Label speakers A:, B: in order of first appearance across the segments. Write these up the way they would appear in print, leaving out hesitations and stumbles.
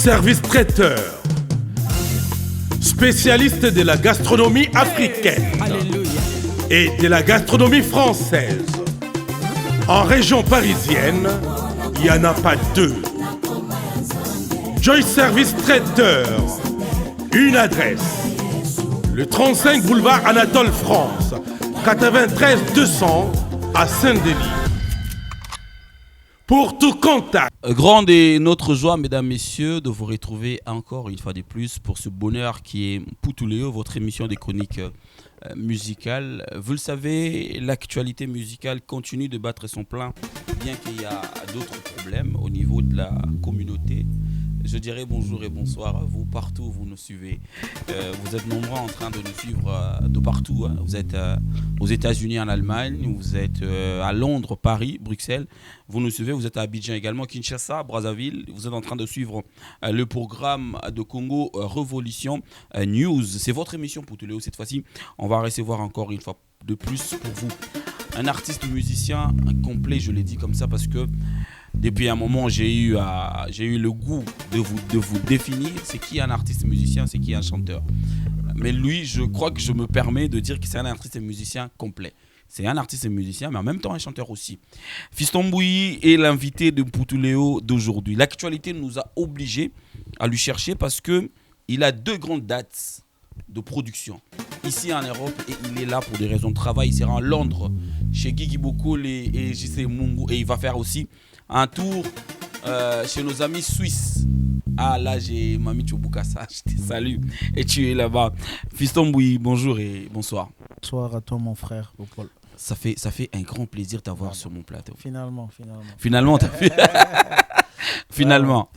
A: Service traiteur, spécialiste de la gastronomie africaine et de la gastronomie française. En région parisienne, il n'y en a pas deux. Joy Service traiteur, une adresse. Le 35 boulevard Anatole France, 93 200 à Saint-Denis. Pour tout contact.
B: Grande est notre joie, mesdames, messieurs, de vous retrouver encore une fois de plus pour ce bonheur qui est Poutuléo, votre émission des chroniques musicales. Vous le savez, l'actualité musicale continue de battre son plein, bien qu'il y a d'autres problèmes au niveau de la communauté. Je dirais bonjour et bonsoir à vous partout où vous nous suivez. Vous êtes nombreux en train de nous suivre de partout. Hein. Vous êtes aux États-Unis, en Allemagne, vous êtes à Londres, Paris, Bruxelles. Vous nous suivez, vous êtes à Abidjan également, Kinshasa, Brazzaville. Vous êtes en train de suivre le programme de Congo Révolution News. C'est votre émission Poutuléo. Cette fois-ci, on va recevoir encore une fois de plus pour vous un artiste musicien complet, je l'ai dit comme ça parce que depuis un moment, j'ai eu le goût de vous définir. C'est qui un artiste musicien, c'est qui un chanteur. Mais lui, je crois que je me permets de dire que c'est un artiste musicien complet. C'est un artiste musicien, mais en même temps un chanteur aussi. Fiston Mbouyi est l'invité de Poutuléo d'aujourd'hui. L'actualité nous a obligés à lui chercher parce qu'il a 2 grandes dates de production ici en Europe et il est là pour des raisons de travail. Il sera à Londres chez Guigui Bokol et JC Mungu et il va faire aussi un tour chez nos amis suisses. Ah là j'ai Mami Chobukasa, je te salue et tu es là-bas. Fiston Mbouyi, bonjour et bonsoir.
C: Bonsoir à toi mon frère Paul.
B: Ça fait un grand plaisir d'avoir sur mon plateau.
C: Finalement
B: t'as vu. Finalement.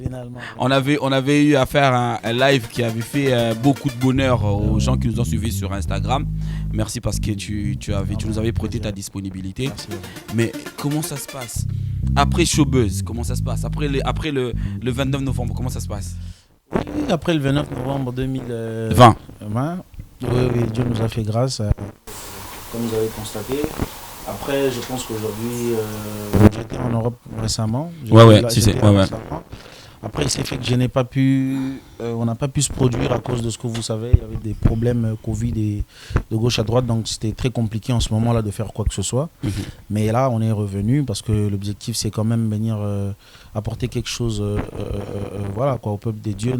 B: On avait eu à faire un live qui avait fait beaucoup de bonheur aux gens qui nous ont suivis sur Instagram. Merci parce que tu nous avais prêté ta disponibilité.
C: Merci.
B: Mais comment ça se passe après Showbuzz? Comment ça se passe après le 29 novembre? Comment ça se passe?
C: Oui, après le 29 novembre 2020. Oui, Dieu nous a fait grâce, comme vous avez constaté. Après, je pense qu'aujourd'hui, j'étais en Europe récemment. Après, il s'est fait que je n'ai pas pu, on n'a pas pu se produire à cause de ce que vous savez. Il y avait des problèmes Covid et de gauche à droite, donc c'était très compliqué en ce moment-là de faire quoi que ce soit. Mais là, on est revenu parce que l'objectif, c'est quand même venir apporter quelque chose, voilà, quoi, au peuple des dieux.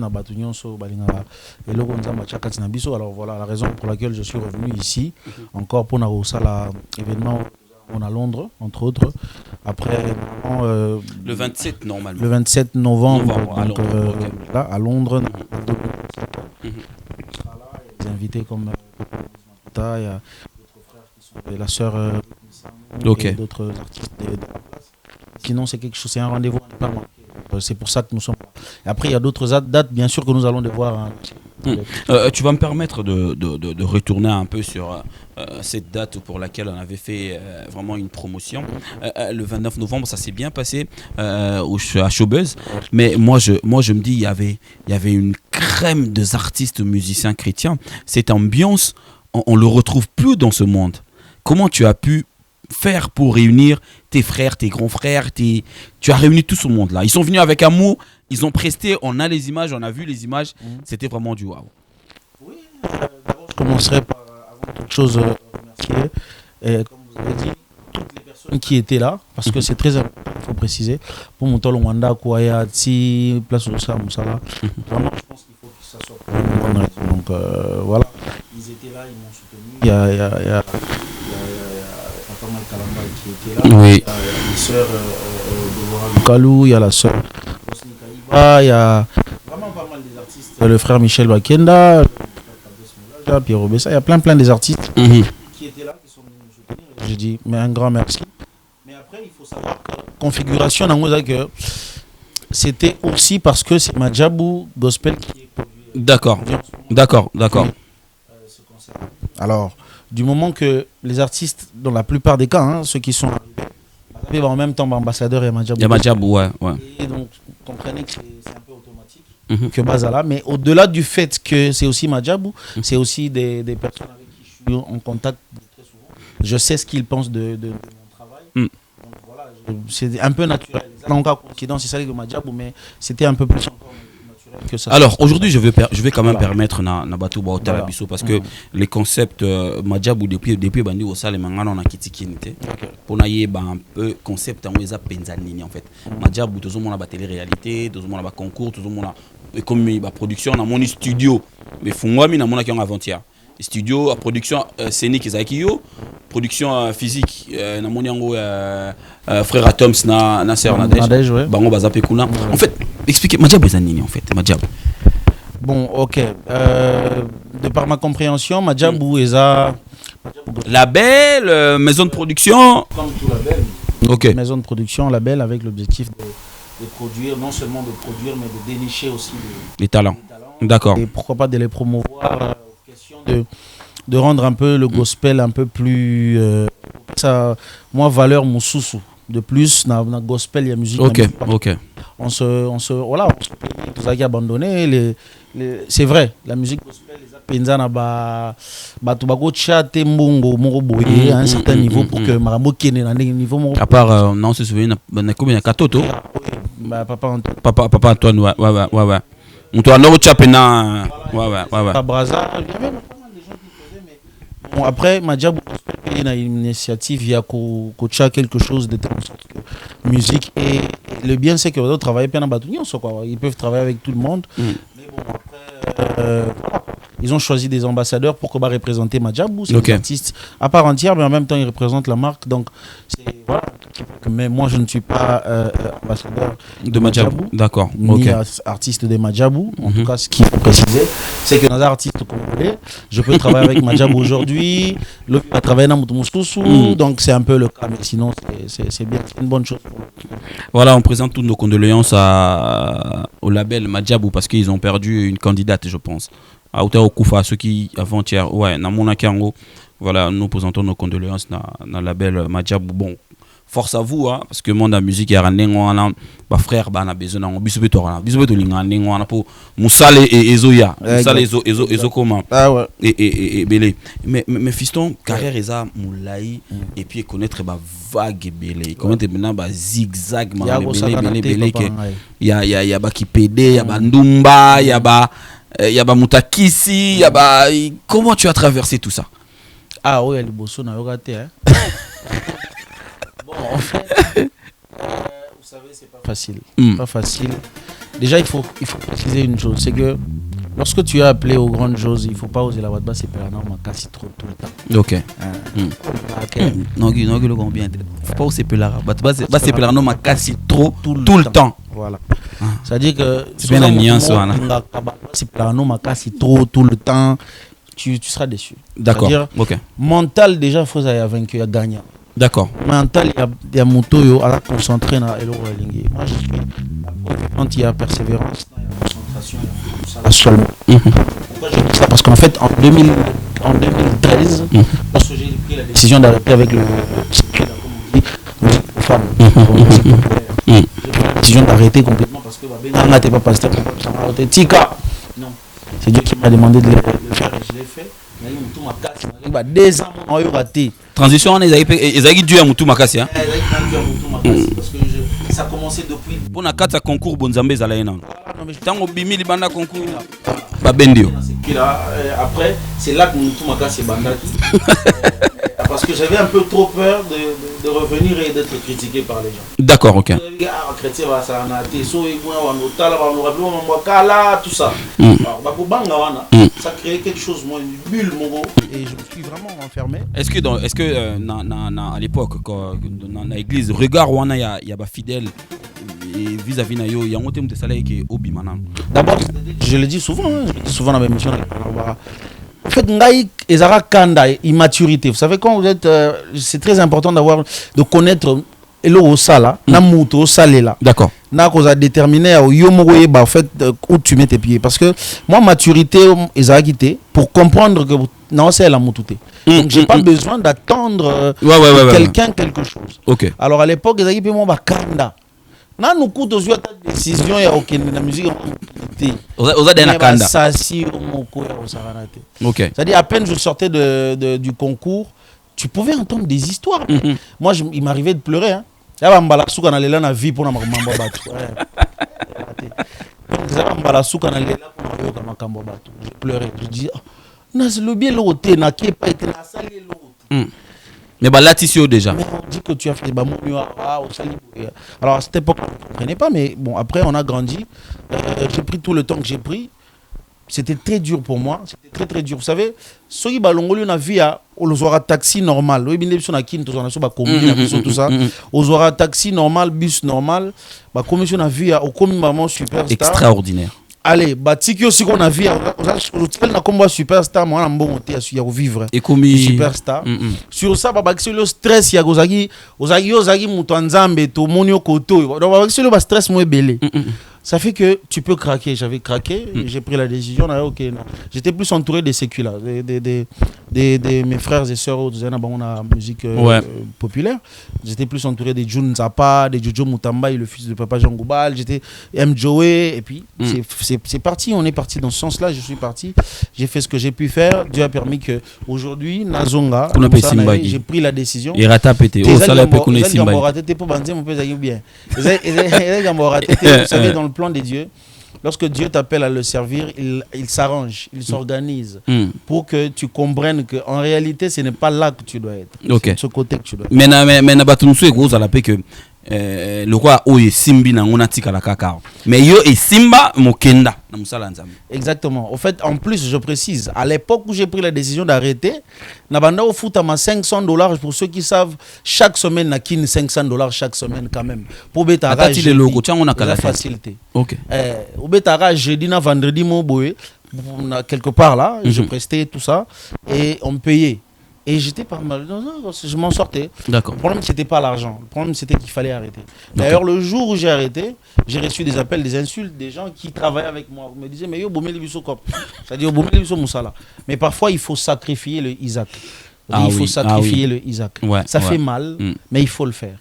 C: Alors voilà la raison pour laquelle je suis revenu ici, encore pour l'événement. On à Londres, entre autres. Après,
B: le 27 normalement.
C: Le 27 novembre,
B: à
C: donc,
B: Londres. Okay.
C: Là, à Londres. Des invités comme il y a d'autres frères qui sont la sœur et d'autres artistes de la place. Sinon, c'est quelque chose, c'est un rendez-vous. C'est pour ça que nous sommes là. Et après, il y a d'autres dates, bien sûr, que nous allons devoir. Hein.
B: Tu vas me permettre de retourner un peu sur cette date pour laquelle on avait fait vraiment une promotion. Le 29 novembre, ça s'est bien passé à Showbuzz. Mais moi, je me dis, il y avait une crème des artistes musiciens chrétiens. Cette ambiance, on ne le retrouve plus dans ce monde. Comment tu as pu faire pour réunir tes frères, tes grands frères, tu as réuni tout ce monde-là. Ils sont venus avec amour, ils ont presté, on a les images, on a vu les images, c'était vraiment du waouh.
C: Oui, d'abord je commencerai par, avant toute chose, remercier, comme vous avez dit, toutes les personnes qui étaient là, parce que c'est très important, il faut préciser, pour Moutolo Wanda, Kouaya, Tsi, Place Oussa, Moussala, vraiment je pense qu'il faut que ça soit pour une bonne raison. Donc voilà, ils étaient là, ils m'ont soutenu, il y a Papa Mal Kalamba qui était là,
B: oui.
C: Il y a les sœurs de Kalou, il y a la sœur Osni Kaïba, il y a vraiment pas mal des artistes, le frère Michel Wakenda, Pierre Robessa, il y a plein des artistes qui étaient là, qui sont venus nous soutenir. Je dis mais un grand merci. Mais après, il faut savoir que la configuration que c'était aussi parce que c'est Madjabou Gospel qui est produit.
B: D'accord.
C: Alors, du moment que les artistes, dans la plupart des cas, hein, ceux qui sont arrivés en même temps, ambassadeur et Madjabou.
B: Il y a Madjabou, ouais.
C: Et donc, vous comprenez que c'est un peu automatique. Que Bazala, mais au-delà du fait que c'est aussi Madjabou, c'est aussi des personnes avec qui je suis en contact très souvent. Je sais ce qu'ils pensent de mon travail. Donc voilà, c'est un peu naturel. Là encore, coïncidence, c'est ça que Madjabou, mais c'était un peu plus encore naturel que ça.
B: Alors aujourd'hui, je vais quand même permettre na bato ba otala biso parce que les concepts Madjabou depuis bandi au sale mangana na kitikinité pour na yeba un peu concept en eza penzanini en fait. Madjabou tout le monde a ba télé-réalité, tout le monde a ba concours, tout le monde a comme ba production na mon studio mais fungwami na mona ki en avant-hier. Studio à production scénique ezaki yo, production physique na moni yango frère Atoms na sœur Nadège bango bazape kuna. En fait, expliquez Madjabou ezanini en fait, Madjabou.
C: Bon, OK. De par ma compréhension, Madjabou eza
B: label, maison de production,
C: comme tout label.
B: OK.
C: Maison de production, label avec l'objectif de produire, non seulement de produire mais de dénicher aussi
B: les talents. D'accord.
C: Et pourquoi pas de les promouvoir, question de rendre un peu le gospel un peu plus ça moi valeur moussousou de plus dans gospel il y a musique.
B: OK. On
C: se voilà, tout ça qui abandonné c'est vrai, la musique gospel les apenza na ba tu bako chater mbongo moko boye à un certain niveau pour que marambo kene na niveau moko. À
B: part non se souvient na combien de katoto papa Antoine ouais. On doit nous chaper na
C: ouais. Braza, il y avait pas mal de gens qui faisaient mais bon après Madjabou il y a une initiative il y a coacher quelque chose de telle sorte que musique et le bien c'est que les autres travaillent bien en bâtonnier quoi, ils peuvent travailler avec tout le monde. Mais bon après ils ont choisi des ambassadeurs pour représenter Madjabou, c'est un artiste à part entière mais en même temps ils représentent la marque donc c'est voilà. Mais moi je ne suis pas ambassadeur
B: de Madjabou, d'accord,
C: ni artiste de Madjabou. En tout cas, ce qu'il faut préciser, c'est que dans les artistes congolais, je peux travailler avec Madjabou aujourd'hui, l'autre va travailler dans Moutoumoustoussou, donc c'est un peu le cas, mais sinon c'est bien, c'est une bonne chose.
B: Voilà, on présente toutes nos condoléances au label Madjabou parce qu'ils ont perdu une candidate, je pense. À Outa Okufa, ceux qui avant-hier, ouais, dans mon Akango, voilà, nous présentons nos condoléances dans le label Madjabou. Bon. Force à vous parce que monde la musique ya randengo wana ba frère ba na besoin na bisobeto linga wana pour musale et ezoya musale ezo comment
C: ouais
B: et belé mais fiston carrière eza moulai et puis connaître ba vague belé connaître maintenant ba zigzag belé que ya ba kipede ya ba ndumba ya ba mutakisi ya ba comment tu as traversé tout ça?
C: Ah ouais le bosso na yokaté en fait, vous savez, c'est pas facile. Pas facile. Déjà, il faut préciser une chose, c'est que lorsque tu es appelé aux grandes choses, il ne faut pas oser la voix de basse et faire la norme casse trop tout le temps.
B: OK. Non, le combien? Faut pas oser la basse et la norme casse trop tout le temps.
C: Voilà. C'est-à-dire que
B: c'est bien la nuance
C: c'est la norme casse trop tout le temps, tu seras déçu.
B: D'accord. OK.
C: Mental déjà, il faut avoir vaincu, il y a gagné.
B: D'accord.
C: Mental, il y a moto à la concentrer dans le lingue. Moi, je suis quand il y a persévérance, il y a concentration, il y a ça seulement. Pourquoi je dis ça? Parce qu'en fait, en 2013, lorsque j'ai pris la décision d'arrêter avec le circuit, comme on dit, musique pour femmes, j'ai pris la décision d'arrêter complètement parce que Benganga n'était pas pasteur, Tika. Non, c'est Dieu qui m'a demandé de le faire et je l'ai fait. Des ans, on a raté.
B: Transition, ils ont dû à Moutou Makassi. Parce
C: que ça a commencé depuis.
B: Pour la carte à concours, Bonzambé Zalaïna. Tant au Bimi, il y a un concours. Babendio.
C: Après, c'est là que Moutou Makassi est bandaki. Parce que j'avais un peu trop peur de revenir et d'être critiqué par les gens.
B: D'accord, OK.
C: Tout ça. Ça créait quelque chose, moi, une bulle, et je me suis vraiment enfermé.
B: Est-ce que à l'époque, dans l'église, regard, il y a des fidèles vis-à-vis de yo, il y a un thème de salaire qui est obi maintenant.
C: D'abord, je le dis souvent dans mes émissions. En fait, Ezara Kanda, immaturité. Vous savez, quand vous êtes. C'est très important de connaître le sala, namuto salela.
B: D'accord.
C: Na cause déterminer en fait où tu mets tes pieds parce que moi maturité Ezara quitté pour comprendre que non c'est la mutute. Donc j'ai pas besoin d'attendre quelqu'un quelque chose.
B: OK.
C: Alors à l'époque Ezara qui moi bakanda. Na nous coûte aux décision ya aucune la musique
B: oza dena kanda.
C: Ça si moko ya osaranate.
B: OK.
C: C'est-à-dire à peine je sortais du concours, tu pouvais entendre des histoires. Moi il m'arrivait de pleurer hein. J'ai pleuré. Je dis, le bien l'autre, n'a pas été la salle l'autre.
B: Mais bah là, tu déjà.
C: Mais on dit que tu as fait des bamons au Sali. Alors à cette époque, on ne comprenait pas, mais bon, après, on a grandi. J'ai pris tout le temps que j'ai pris. C'était très dur pour moi. C'était très, très dur. Vous savez, ceux qui balongoli, on a vu aux taxi normal. Oui, bien sûr, on a tout ça. Aux taxi normal, bus normal. Bah, comme on a vu au commun superstar.
B: Extraordinaire.
C: Allez, Batiki aussi qu'on a vu, on a combat superstar, moi on a un bon côté à vivre.
B: Et comme
C: superstar. Sur ça, c'est le stress, il y a Ozagi, Moutanzambe, to Monio Koto. Donc, c'est le stress, moi, belé. Ça fait que tu peux craquer. J'avais craqué, j'ai pris la décision. Ok, non. J'étais plus entouré des séculas, mes frères et sœurs on a musique populaire. J'étais plus entouré des Jun Zappa, des Jojo Mutamba, le fils de Papa Jean Goubal. J'étais M. Joey. Et puis, c'est parti. On est parti dans ce sens-là. Je suis parti. J'ai fait ce que j'ai pu faire. Dieu a permis qu'aujourd'hui, Nazonga, j'ai pris la décision.
B: Et rata pété. Vous savez,
C: dans le plan de Dieu, lorsque Dieu t'appelle à le servir, il s'arrange, il s'organise pour que tu comprennes qu'en réalité, ce n'est pas là que tu dois être. C'est ce côté que tu dois être.
B: Mais le roi oye simbi na ngona tika la kakao. Mais yo et simba mokenda na musala nzambe.
C: Exactement. Au fait, en plus, je précise, à l'époque où j'ai pris la décision d'arrêter, nabanda au foot à ma $500 pour ceux qui savent, chaque semaine na kin $500 chaque semaine quand même. Pour betara
B: jeudi, le logo, on a la
C: facilité.
B: OK.
C: Au betara jeudi na vendredi mon boy, quelque part là, je prestais tout ça et on me payait. Et j'étais pas mal, je m'en sortais.
B: D'accord.
C: Le problème, c'était pas l'argent. Le problème, c'était qu'il fallait arrêter. D'ailleurs, le jour où j'ai arrêté, j'ai reçu des appels, des insultes, des gens qui travaillaient avec moi. Ils me disaient, mais yo, bomé les cop. C'est-à-dire, bomé les moussala. Mais parfois, il faut sacrifier le Isaac. Il faut sacrifier le Isaac. Ça fait mal, mais il faut le faire.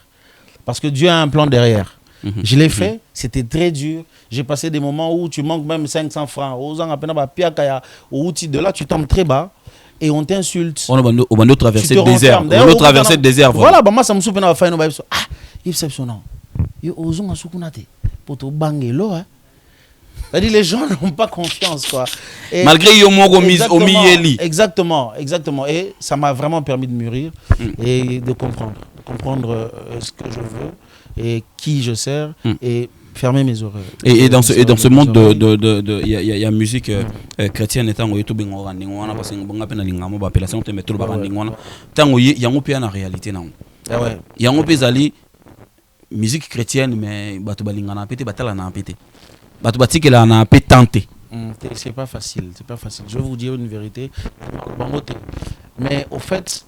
C: Parce que Dieu a un plan derrière. Je l'ai fait, c'était très dur. J'ai passé des moments où tu manques même 500 francs. De là, tu tombes très bas. Et on t'insulte.
B: On va traverser le désert. On va traverser le désert.
C: Voilà, moi, ça me souvient à faire. Ah, il s'est dit non. Il ose un soukunate pour te banger l'eau. C'est-à-dire, les gens n'ont pas confiance, quoi. Et
B: malgré Yomogo Omiyeli.
C: Exactement, exactement. Et ça m'a vraiment permis de mûrir et de comprendre ce que je veux et qui je sers et fermer mes oreilles.
B: Et dans ce monde il y a musique chrétienne étant tout bien organisé parce que bon appelle l'ingamo appellation te mettre le barandingona tant il y a un peu en réalité non. Il y a un peu zali musique chrétienne mais batu balingana pété batala na pété. Batu batiki la na pétanté.
C: C'est pas facile, c'est pas facile. Je vais vous dire une vérité. Mais au fait,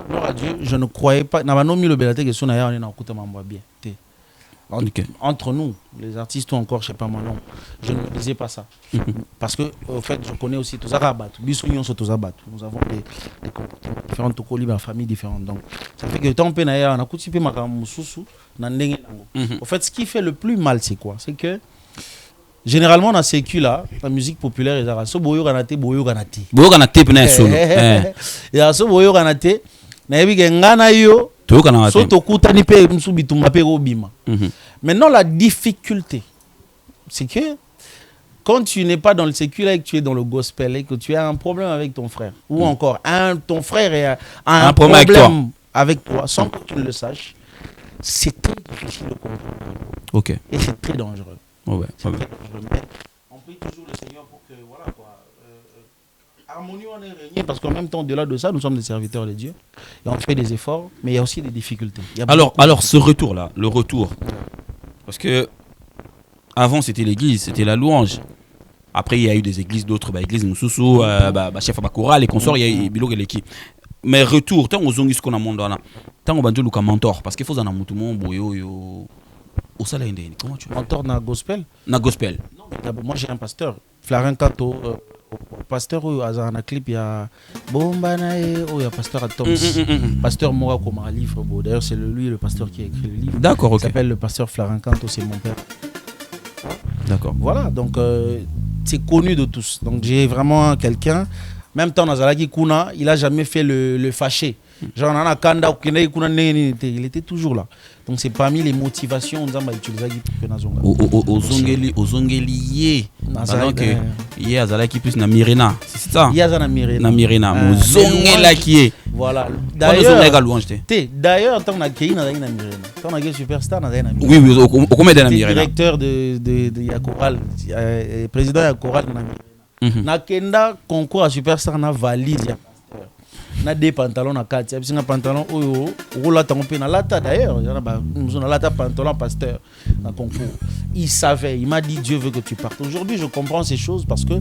C: gloire à Dieu, je ne croyais pas. N'a pas nommé le belate que son ailleurs on est en côté m'envoie bien. Entre nous, les artistes ou encore, je sais pas moi, non. Je ne disais pas ça. Parce que, au fait, je connais aussi tous les rabat. Nous avons des comportements différents, tous les familles différentes. Donc, ça fait que tant que on a coupé ma camousou, au fait, ce qui fait le plus mal, c'est quoi? C'est que généralement, dans la sécu là, la musique populaire, ils ont boyo ganate, boyo ganate.
B: Boyo ganate, pena solo.
C: Ils ont boyo ganate. Mais ngana yo. Maintenant, la difficulté, c'est que quand tu n'es pas dans le séculier et que tu es dans le gospel et que tu as un problème avec ton frère, ou encore ton frère a un problème avec toi sans que tu ne le saches, c'est très difficile de comprendre. Et c'est très dangereux. Très dangereux. Mais on prie toujours le Seigneur pour que, voilà quoi. Harmonie, on est régné parce qu'en même temps, au-delà de ça, nous sommes des serviteurs de Dieu et on fait des efforts, mais il y a aussi des difficultés.
B: Alors ce retour-là, le retour, parce que avant c'était l'église, c'était la louange. Après il y a eu des églises, d'autres, église Moussoussou, chef Abakora, les consorts, il y a eu Bilo et l'équipe. Mais retour, tant aux zongis qu'on a monté là, tant au banjo Luka mentor, parce qu'il faut en avoir tout le monde, boyo, au salaire indé. Comment tu fais?
C: Mentor na gospel?
B: Na gospel.
C: Non, moi j'ai un pasteur, Flarin Kato. Pasteur ou à un clip il y a Bombanae il y a pasteur à Toms pasteur Mora comme un livre d'ailleurs c'est lui le pasteur qui a écrit le livre.
B: D'accord,
C: il s'appelle le pasteur Flarin Canto, c'est mon père.
B: D'accord,
C: voilà, donc c'est connu de tous, donc j'ai vraiment quelqu'un, même temps Nazalaki Kuna il a jamais fait le fâché. Genre, on a Kanda, il était toujours là. Donc, c'est parmi les motivations on a utilisé pour que Nazonga.
B: Ozongeli, pendant que hier, Azalaki plus na Mirena. C'est ça?
C: Hier, na Mirena.
B: Na Mirena. Ozongela qui est.
C: Voilà.
B: D'ailleurs,
C: tant qu'on a Kéi, on a Mirena. Quand on a Superstar, on a Mirena.
B: Oui, au combien de Mirena?
C: Directeur de Yakoral, président Yakoral, on a Mirena. Nakenda concours à Superstar, on a valise. Na des pantalons na kati parce que pantalon roula tampé na lata d'ailleurs nous on a lata pantalon pasteur na concours il savait, il m'a dit Dieu veut que tu partes. Aujourd'hui je comprends ces choses parce que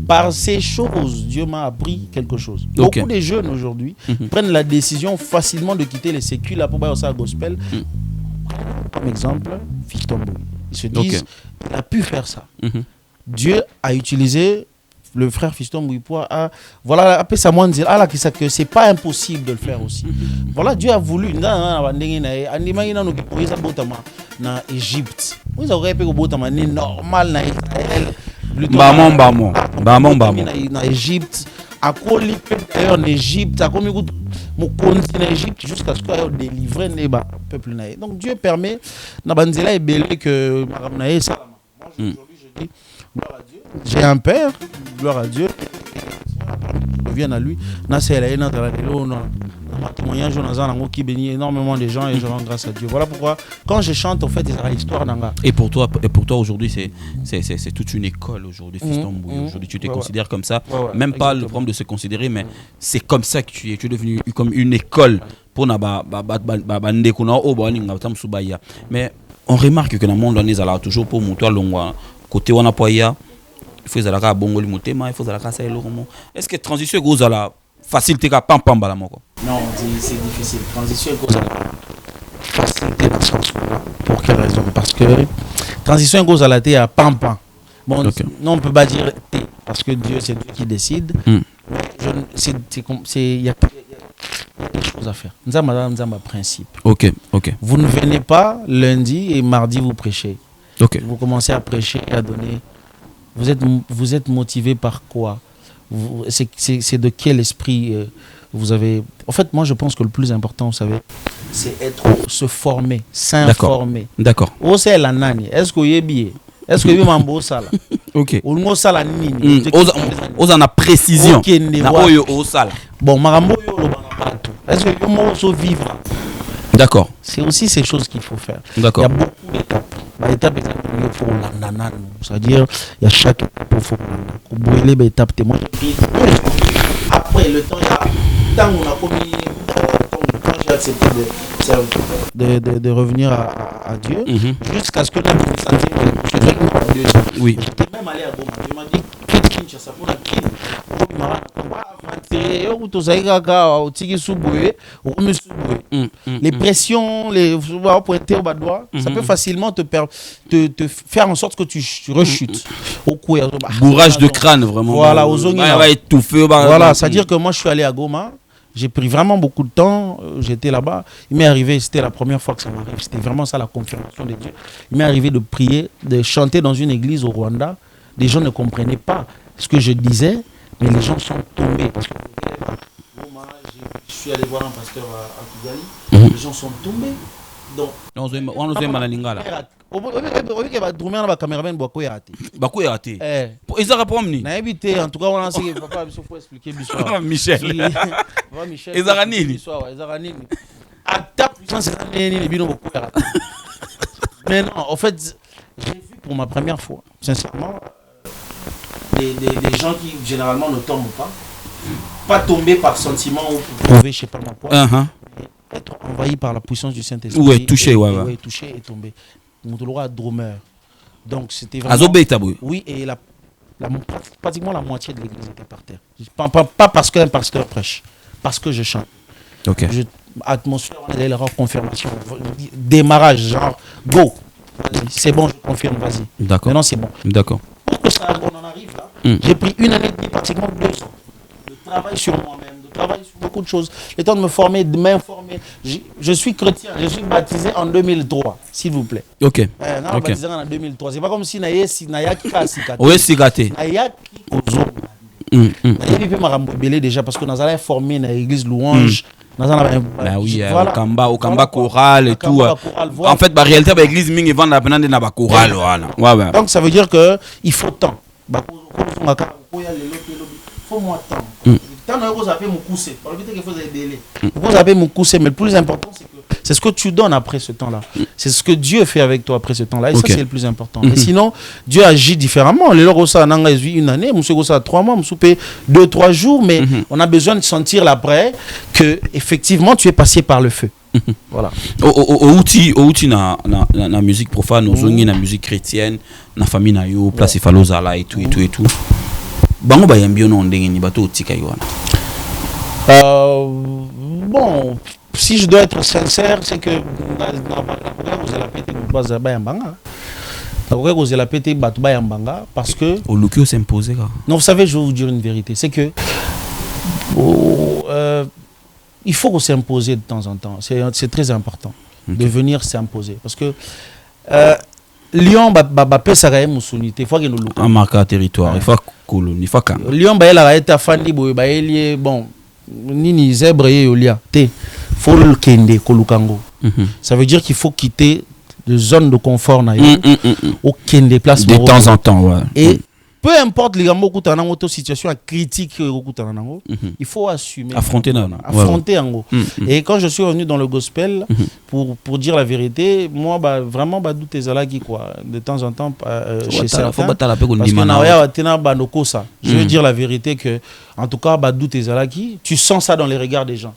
C: par ces choses Dieu m'a appris quelque chose. Beaucoup de jeunes aujourd'hui prennent la décision facilement de quitter les sécules là pour aller au gospel. Comme exemple Fiston Boy, ils se disent il a pu faire ça. Dieu a utilisé le frère Fiston Bouipoa voilà après ça moi dire que c'est pas impossible de le faire aussi. Voilà, Dieu a voulu na Égypte. Vous aurez pu botama normal na Israël. Na Égypte à Koli d'ailleurs en Égypte à comme mon continent Égypte jusqu'à ce qu'il délivrer le peuple naïe. Donc Dieu permet na banzela ebele que madame naïe ça. Moi aujourd'hui je dis gloire à Dieu. J'ai un père, gloire à Dieu, je viens à lui. Témoignage qui bénit énormément de gens et je rends grâce à Dieu. Voilà pourquoi quand je chante en fait il y a l'histoire d'Anga.
B: Et pour toi aujourd'hui c'est toute une école aujourd'hui Fiston Bouy. Aujourd'hui tu te considères comme ça, même pas le problème de se considérer mais c'est comme ça que tu es devenu comme une école pour mais on remarque que dans le monde on est toujours pour monter à côté on a poya il faut zalaka bongoli motema il faut zalaka ça eloromo. Est-ce que transition goza la facilité ka pam pam bala moko?
C: Non, c'est difficile. Transition goza la facilité dans ce sens. Pour quelle raison? Parce que transition goza la té à pam pam. Bon, non on peut pas dire té parce que Dieu c'est Dieu qui décide. Il y a des choses à faire. Nous avons un principe.
B: OK.
C: Vous ne venez pas lundi et mardi vous prêchez. Vous commencez à prêcher et à donner. Vous êtes motivé par quoi? C'est de quel esprit vous avez... En fait, moi, je pense que le plus important, vous savez, c'est se former, s'informer.
B: D'accord.
C: Est-ce que vous avez bien? Est-ce que vous avez un sala?
B: OK.
C: Ou un sala nini?
B: Vous en a précision. Bon, marambo yo partout. Est-ce que vous avez vivre? D'accord. C'est aussi ces choses qu'il faut faire. D'accord. Il y a beaucoup d'étapes. L'étape est il faut l'ananan. C'est-à-dire, il y a chaque étape il faut brûler les étapes témoins. Après le temps, il y a tant on a commis quand j'ai accepté de revenir à Dieu, jusqu'à ce que là je me Dieu. Oui. J'étais même allé à Goma. Je m'ai dit quitte Kinshasa pour la quitte. Les pressions, les pointer au bas de doigt, ça peut facilement te faire en sorte que tu rechutes. Bourrage de crâne, vraiment.
C: Voilà,
B: voilà,
C: c'est-à-dire que moi je suis allé à Goma, j'ai pris vraiment beaucoup de temps, j'étais là-bas. Il m'est arrivé, c'était la première fois que ça m'arrive, c'était vraiment ça la confirmation de Dieu. Il m'est arrivé de prier, de chanter dans une église au Rwanda. Les gens ne comprenaient pas ce que je disais, mais les gens sont tombés. Parce que je suis allé voir un pasteur à Kigali, les gens sont tombés. Donc, en tout cas on a papa il faut expliquer
B: Michel
C: mais non en fait j'ai vu pour ma première fois sincèrement des gens qui généralement ne tombent pas tomber par sentiment ou pour trouver je sais pas quoi être envahi par la puissance du Saint-Esprit
B: ou être touché
C: touché et tomber Moutoloa drummer. Donc c'était vraiment... Oui, et pratiquement la moitié de l'église était par terre. Pas parce qu'un pasteur prêche, parce que je chante. Atmosphère, on a leur confirmation. Démarrage, genre, go. C'est bon, je confirme, vas-y.
B: D'accord.
C: Maintenant, c'est bon.
B: D'accord.
C: Pour que ça, on en arrive là, j'ai pris 1 année et demie, pratiquement 2 ans. De travail sur moi-même, de travail sur beaucoup de choses. Le temps de me former, de m'informer. Je suis chrétien, je suis baptisé en 2003, s'il vous plaît.
B: Ok.
C: Baptisé en 2003. C'est pas comme si Naya qui a Sikate.
B: Oui, Sikate.
C: Naya qui a déjà parce que nous allons former dans l'église louange.
B: Bah oui, au Kamba choral et tout. En fait, la réalité, l'église mingi vend la peine de na choral, voilà.
C: Donc ça veut dire que il faut temps. Faut moins temps. Tant que vous avez mon coussin, vous avez mon coussin, mais le plus important c'est ce que tu donnes après ce temps-là. C'est ce que Dieu fait avec toi après ce temps-là. Et ça, c'est le plus important. Et sinon, Dieu agit différemment. Les gens, ça, une année, monsieur, ça, 3 mois, monsieur, 2-3 jours, mais on a besoin de sentir l'après que, effectivement, tu es passé par le feu. Voilà.
B: Outil na musique profane, na musique chrétienne, na famille na yo, place falozala et tout. Bango ba yambio no ndenge ni bato otika yo wana.
C: Bon, si je dois être sincère, c'est que vous allez péter baza ba yambanga. Vous allez péter bato ba yambanga parce que
B: au Lukio s'imposer quoi.
C: Non, vous savez, je vais vous dire une vérité, c'est que il faut s'imposer de temps en temps. C'est très important de venir s'imposer parce que Lyon pesa ka musunité faut que nous
B: en marquant territoire il faut coloniser il faut quand
C: Lyon ba la été afandi boy ba elie bon nini zèbre yolia te faut le kende kolukango. Ça veut dire qu'il faut quitter les zones de confort na yo au kende place
B: de temps en temps ouais.
C: Et peu importe les gambo kutana auto situation critique kutana nango il faut assumer
B: affronter
C: ango. Et quand je suis revenu dans le gospel pour dire la vérité, moi vraiment doute ezalaki quoi de temps en temps chez certains parce que na ya tena banoko ça. Je veux dire la vérité que en tout cas doute ezalaki, tu sens ça dans les regards des gens.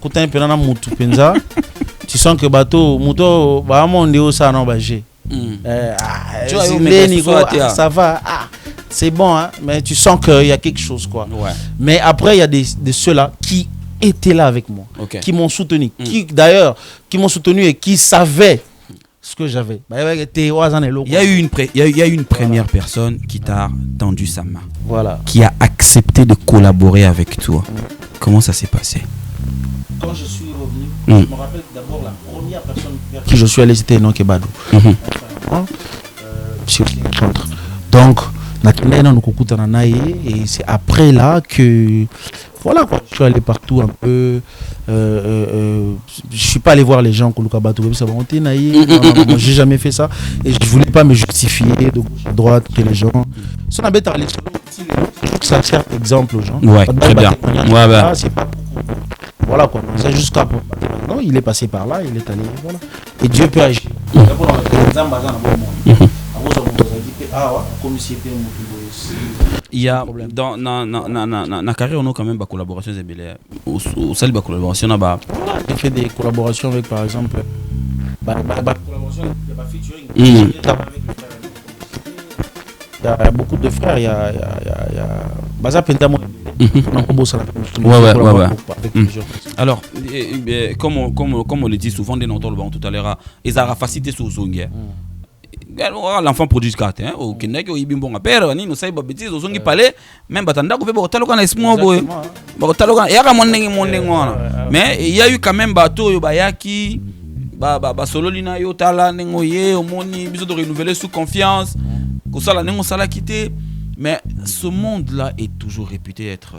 C: Kutana penana mutu penza, tu sens que bateau muto ba monde ça non ba j'ai ça va, c'est bon, hein, mais tu sens qu'il y a quelque chose quoi. Ouais. Mais après il y a des ceux-là qui étaient là avec moi, qui m'ont soutenu, qui d'ailleurs qui m'ont soutenu et qui savaient ce que j'avais. Il
B: y a eu une première personne qui t'a tendu sa main,
C: voilà,
B: qui a accepté de collaborer avec toi. Comment ça s'est passé?
C: Quand je suis revenu, je me rappelle d'abord la première personne vers qui je suis allé, c'était Enoch Ebadou. Donc, et c'est après là que voilà quoi, je suis allé partout un peu. Je suis pas allé voir les gens j'ai jamais fait ça et je voulais pas me justifier de gauche à droite que les gens. Ça sert d'exemple aux gens.
B: Ouais, très bien.
C: C'est pas voilà quoi. C'est jusqu'à maintenant, il est passé par là, il est allé voilà. Et Dieu peut agir.
B: Il y a dans na carrière on a quand même des collaborations au salut collaboration là-bas.
C: J'ai fait des collaborations avec par exemple il y a beaucoup de frères, il y a Baza Pentamo.
B: Ouais. Alors, comme on le dit souvent, tout à l'heure, ils ont facilité sur Zongia. L'enfant prodigue carte, hein, au Kenya, au Ibimbo, père, ni nous savons pas bêtises, au Zongi palais, même Batanda, vous pouvez talokan esmo boy. Batalokan, il y a mon mais il y a eu quand même bateau Bayaki, solo lina yo tala nengoye, au moni, besoin de renouveler sous confiance. Ça quitté, mais ce monde-là est toujours réputé être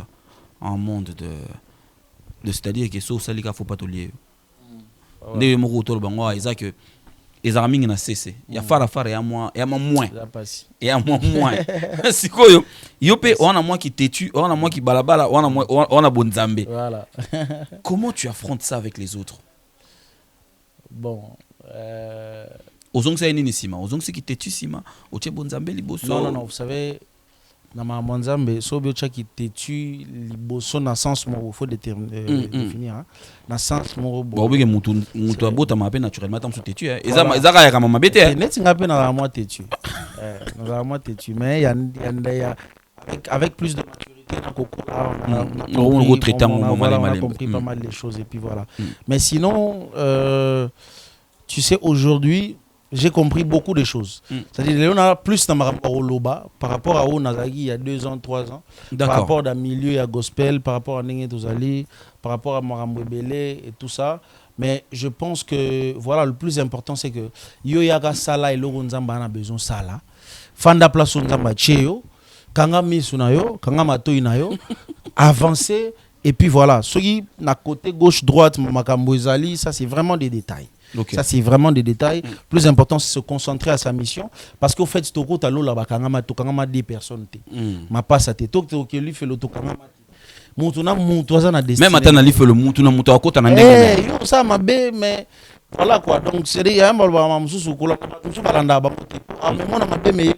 B: un monde de c'est-à-dire que ça il faut pas te lier. Les mots autour bango ils que les amis na cessé. Il y a fara il y a moins. Il y a moins. C'est quoi yo pe on a moi qui têtu, on a moi qui balabala, on a bon zambé.
C: Voilà.
B: Comment tu affrontes ça avec les autres?
C: Bon,
B: Ozong ça nini sima, ozong c'est qui têtu sima, oche bonzambe liboso.
C: Non, vous savez, dans ma bonzambe, so biocha qui têtu liboso na sens mo faut définir hein. Na sens mo
B: bon oui que mutu abota ma naturellement tam sous têtu hein. Ezaka ya kama mabete hein.
C: Net nga pe na moi têtu. Na moi têtu mais il y a avec plus de maturité on a compris pas mal les choses et puis voilà. Mais sinon tu sais aujourd'hui j'ai compris beaucoup de choses. C'est-à-dire on a plus dans rapport au Loba par rapport à Onazagi il y a 2 ans, 3 ans. Par rapport à milieu à gospel, par rapport à Nenge Tozali, par rapport à Marambo Belé et tout ça. Mais je pense que voilà, le plus important c'est que yo yaga sala et logo nzamba na besoin sala. Fanda place nzamba cheo, kanga misu na yo, kanga matoi na yo, avancer Et puis voilà, ceux qui na côté gauche droite makambo ezali, ça c'est vraiment des détails.
B: Okay.
C: Ça c'est vraiment des détails. Plus important c'est se concentrer à sa mission parce qu'au fait toko talo la bakangama tokangama des personnes te. Ma passe à te toko lui fait le tokangama. Mutuna mutoza na destinée.
B: Même atana li fait le mutuna muto akota na
C: ndenge. Eh yo ça mabe mais voilà quoi. Donc c'est des yamba ba mususu kola mususu balanda ba moté. Ah mais mon mabe mais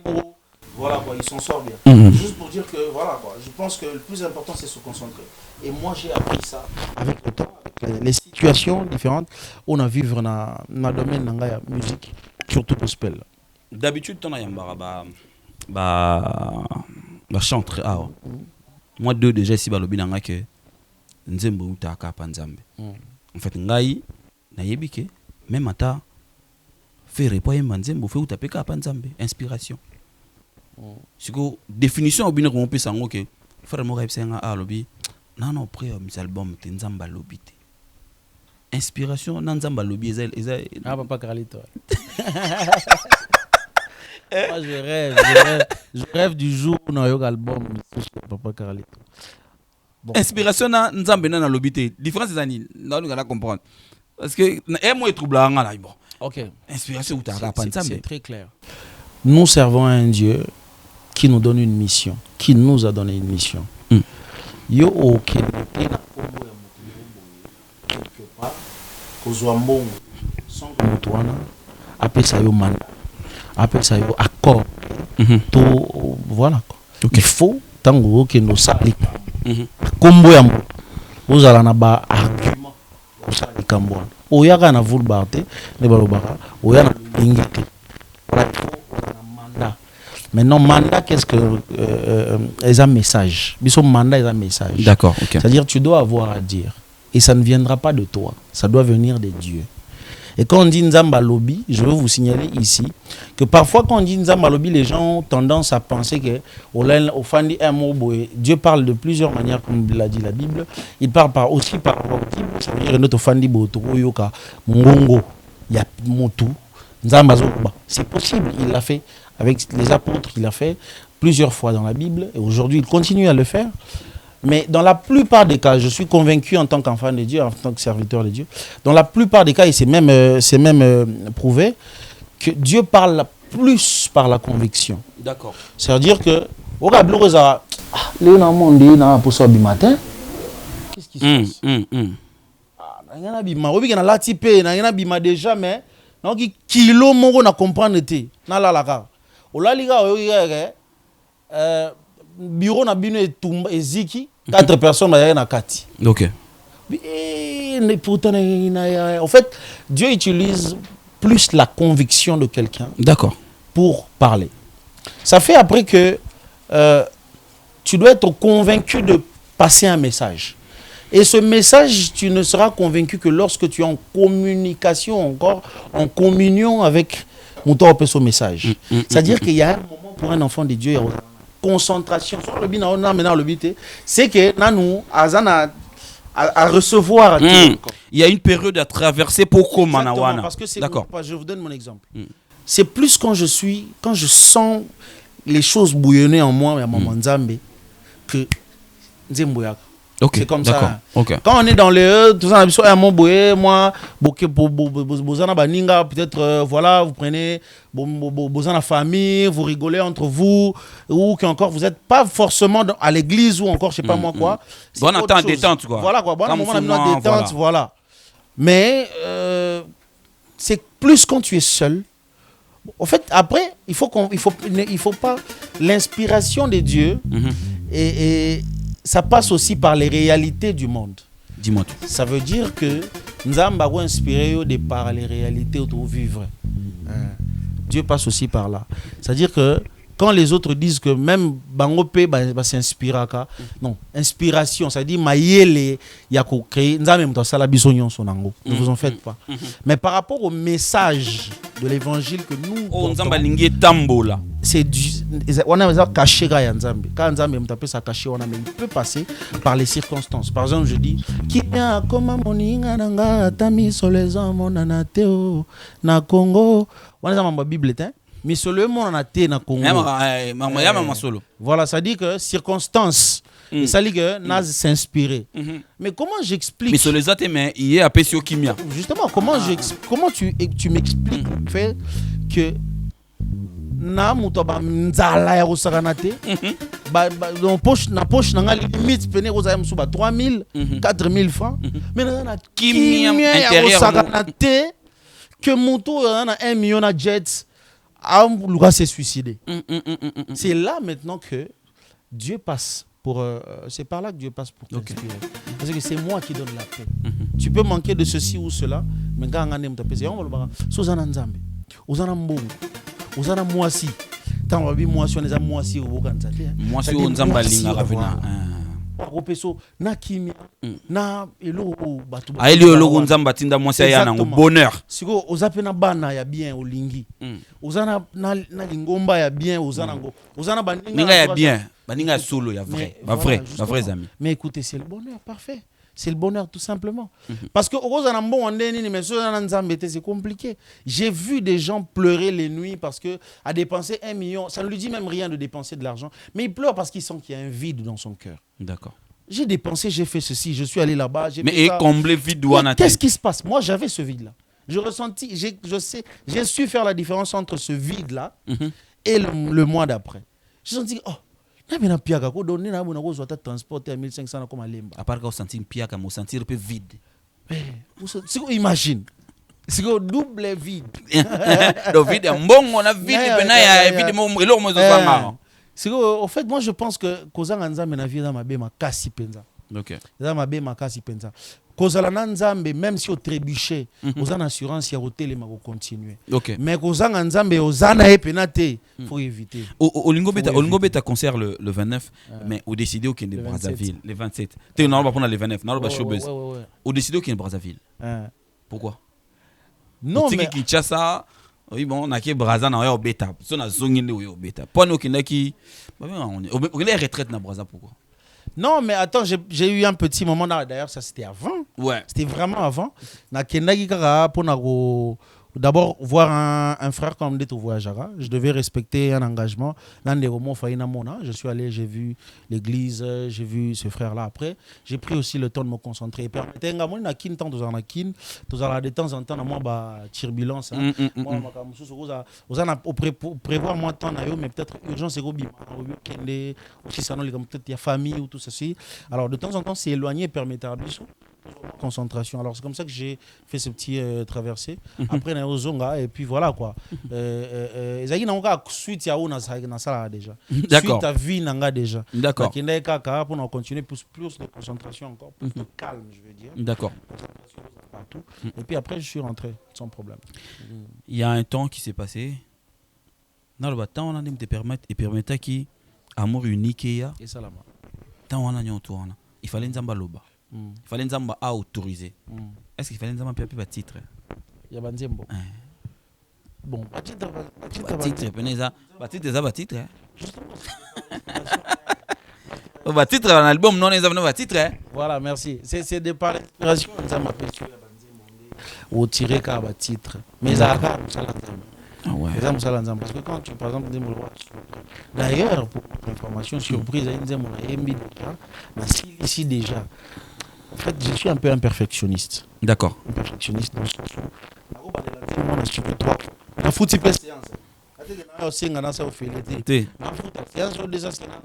C: voilà quoi, ils s'en sortent bien. Juste pour dire que voilà quoi, je pense que le plus important c'est se concentrer. Et moi j'ai appris ça avec le temps, avec les situations différentes. On a vivre dans le domaine de la musique, surtout gospel.
B: D'habitude, tu as un chanteur. Moi, deux déjà, ici, je que Nzembo ou Taka Panzambe. En fait, Ngai, Nayebike, même à ta faire repos Nzembo, fait ou taper Panzambe. Inspiration. C'est que définition, on peut s'en que faire mon rêve, c'est un lobby. Non, non, après, mes albums, c'est Nzamba lobby. Inspiration, Nzamba lobby,
C: ah, papa Carlito. Moi, je rêve du jour où on a eu l'album, papa Carlito.
B: Bon. Inspiration, Nzamba na lobby. Différence, c'est Annie. Là, nous allons comprendre. Parce que, moi, je trouve là, bon.
C: Ok.
B: Inspiration,
C: c'est très clair. Nous servons à un Dieu qui nous donne une mission, qui nous a donné une mission. Yo ok quelque part kozwambongo sans mutwana après ça yo mandat après ça yo accord to voilà quoi. Okay. Il faut tango que nous s'applique kombo ya vous allez na ba argument ça les kambo oyaka na vulbarte ne balobaka oyana ingite mandat. Maintenant, mandat, qu'est-ce que est un message. Biso mandat est un message.
B: D'accord. Okay.
C: C'est-à-dire tu dois avoir à dire. Et ça ne viendra pas de toi. Ça doit venir de Dieu. Et quand on dit Nzamba Lobby, je veux vous signaler ici que parfois quand on dit Nzamba Lobby, les gens ont tendance à penser que Dieu parle de plusieurs manières, comme l'a dit la Bible. Il parle aussi par Bible. Ça veut dire que notre Fandi Boto Yoka Mongongo, il y a Motu. C'est possible, il l'a fait avec les apôtres, il l'a fait plusieurs fois dans la Bible et aujourd'hui il continue à le faire. Mais dans la plupart des cas, je suis convaincu en tant qu'enfant de Dieu, en tant que serviteur de Dieu, dans la plupart des cas, et c'est même prouvé, que Dieu parle plus par la conviction.
B: D'accord.
C: C'est-à-dire que, qu'est-ce qui se passe? Déjà, mais donc kilo moko na comprendre te na la ka olaliga bureau na bino etumba eziki 4 personnes na kati.
B: OK.
C: Et pourtant en fait Dieu utilise plus la conviction de quelqu'un.
B: D'accord.
C: Pour parler. Ça fait après que tu dois être convaincu de passer un message. Et ce message, tu ne seras convaincu que lorsque tu es en communication encore, en communion avec mon message. C'est-à-dire qu'il y a un moment pour un enfant de Dieu, il y a une concentration. C'est que nous, à recevoir.
B: Il y a une période à traverser pour Komanawana.
C: Parce que c'est je vous donne mon exemple. C'est plus quand je sens les choses bouillonner en moi, à mon Nzambe, que Nzemboyaka.
B: Okay,
C: c'est comme ça.
B: Okay.
C: Quand on est dans les tout ça, moi, Bozana Baninga, peut-être, voilà, vous prenez Bozana famille, vous rigolez entre vous, ou qu'encore vous n'êtes pas forcément à l'église ou encore, je sais pas moi quoi.
B: Bon temps détente, quoi.
C: Voilà, quoi. Bon moment de détente, voilà. Mais c'est plus quand tu es seul. En fait, après, il faut pas l'inspiration de Dieu et ça passe aussi par les réalités du monde.
B: Dis-moi tout.
C: Ça veut dire que nous avons inspiré de par les réalités où nous vivons. Dieu passe aussi par là. C'est-à-dire que quand les autres disent que même Bangope s'inspire, non, inspiration, ça dit Mayele Yako créé, ne vous en faites pas. Mais par rapport au message de l'évangile que nous c'est on a caché quand Nzambe me ça caché mais il peut passer par les circonstances. Par exemple, je dis qui vient comme moninga nanga tami sur les hommes na Congo, on a ma Bible Mais seulement on a été dans Congo. Voilà, ça dit que circonstances. Et ça dit que Naz s'inspirer. Mais comment j'explique?
B: Mais sur les autres, mais il y a Pesio Kimia.
C: Justement, comment tu m'expliques le fait que na mutoba nzala ya rosaranate dans poche na limite pene rosa msuba 3000 4000 francs mais na kimia intérieur rosaranate que moto na 1 million na jets a luka s'est suicidé. C'est là maintenant que Dieu passe pour c'est par là que Dieu passe pour t'inspirer. Parce que c'est moi qui donne la paix. Tu peux manquer de ceci ou cela mais quand on a m'taper on va le bara sozana nzambe ozana mbongo ozana mwasi tant babi mwasi on les a mwasi au bokanza te
B: mwasi on nzamba linga ravina
C: ropeso na kimia na eloko batu
B: aeli eloko nzamba tinda mwasi yana ngo bonheur
C: siko ozapena bana ya bien olingi ozana na lingomba ya bien ozana ngo ozana baninga
B: ya bien baninga solo ya vrai ba vrais amis.
C: Mais écoutez, c'est le bonheur parfait. C'est le bonheur tout simplement. Parce que c'est compliqué. J'ai vu des gens pleurer les nuits parce que à dépenser 1 million, ça ne lui dit même rien de dépenser de l'argent, mais il pleure parce qu'il sent qu'il y a un vide dans son cœur.
B: D'accord.
C: J'ai dépensé, j'ai fait ceci, je suis allé là-bas, j'ai
B: mais
C: fait ça.
B: Combler vide
C: qu'est-ce qui se passe? Moi, j'avais ce vide-là. Je ressentis, j'ai su faire la différence entre ce vide-là et le mois d'après. J'ai senti na piaka ko donner na bona ko zo ta transporter à 1500 na comme lemba.
B: À part que sentir piaka mo sentir un peu vide.
C: C'est quoi imagine? C'est quoi double vide.
B: Le vide mbongo na vide bena ya vide mo elo mo zo fanga.
C: C'est quoi au fait moi je pense que kozanga nzambe na vie za mabe makasi penza.
B: OK.
C: Za mabe makasi penza. Kozala na nzambe même si au trébucher, ozana assurance ya hotel ma ko continuer.
B: OK.
C: Mais kozanga nzambe ozana epenate, faut éviter.
B: Olingo beta concert le 29 mais au décidé au Kende Brazzaville le 27. Tu on va prendre le 29, on va showbiz. Au décidé au Kende Brazzaville. Pourquoi?
C: Non mais
B: Kinshasa oui bon na ke Brazza na yo beta. So na zonginde yo beta. Pour nous Kindaki on est retraite na Brazza pourquoi?
C: Non, mais attends, j'ai eu un petit moment d'ailleurs, ça c'était avant.
B: Ouais.
C: C'était vraiment avant. Na kendaki kaka pour d'abord voir un frère comme dit au voyagera. Je devais respecter un engagement. Je suis allé, j'ai vu l'église, j'ai vu ce frère-là après. J'ai pris aussi le temps de me concentrer. De temps en temps, moi, turbulence. Prévoir moi temps, mais peut-être urgence, c'est peut-être il y a famille ou tout ceci. Alors de temps en temps, c'est éloigné, permettre à concentration. Alors c'est comme ça que j'ai fait ce petit traversée. Après on a Zonga et puis voilà quoi. Ezaki nanga suite ya ona na sala déjà. Suite à vie nanga déjà.
B: D'accord.
C: Qui n'est qu'à pour on continuer plus de concentration encore, plus de calme je veux dire.
B: D'accord.
C: Partout. Et puis après je suis rentré sans problème.
B: Il y a un temps qui s'est passé. Dans le temps on a te permettre et permettre qui amour unique ya
C: et salama.
B: Tant on a nyonto on. Il fallait nzamba loba. Il fallait nzamba a autorisé. Est-ce qu'il fallait nzamba papier titre?
C: Il y a banzembo. Bon, titre
B: peneza titre za titre. Ba titre un album non nzamba ba titre.
C: Voilà, merci. C'est de par l'inspiration nzamba pêcher ya banzembo ou tirer ka ba titre. Mais ça ka
B: ouais.
C: Parce que quand tu par exemple d'ailleurs pour information surprise ici déjà. En fait, je suis un peu un perfectionniste.
B: D'accord.
C: Un perfectionniste dans le sens où on a suivi 3 la foot c'est séance.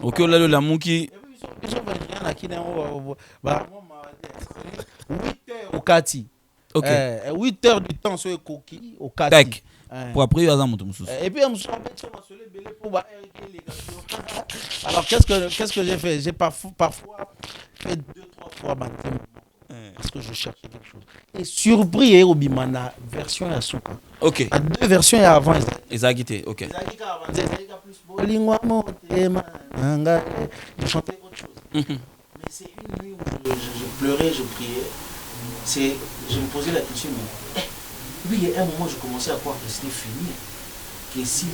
B: OK, là le la mouki
C: 8 heures au Kati. OK. 8 heures du temps sur Koki au Kati.
B: Pour après
C: et puis alors qu'est-ce que j'ai fait? J'ai parfois fait 2-3 fois parce que je cherchais quelque chose. Et surpris au Bimana version ya Souka.
B: OK.
C: À 2 versions et avant
B: Ezagité. OK.
C: Je chantais autre chose. Mais c'est une nuit où je pleurais, je priais. Je me posais la question mais oui, il y a un moment où je commençais à croire que c'était fini. Que si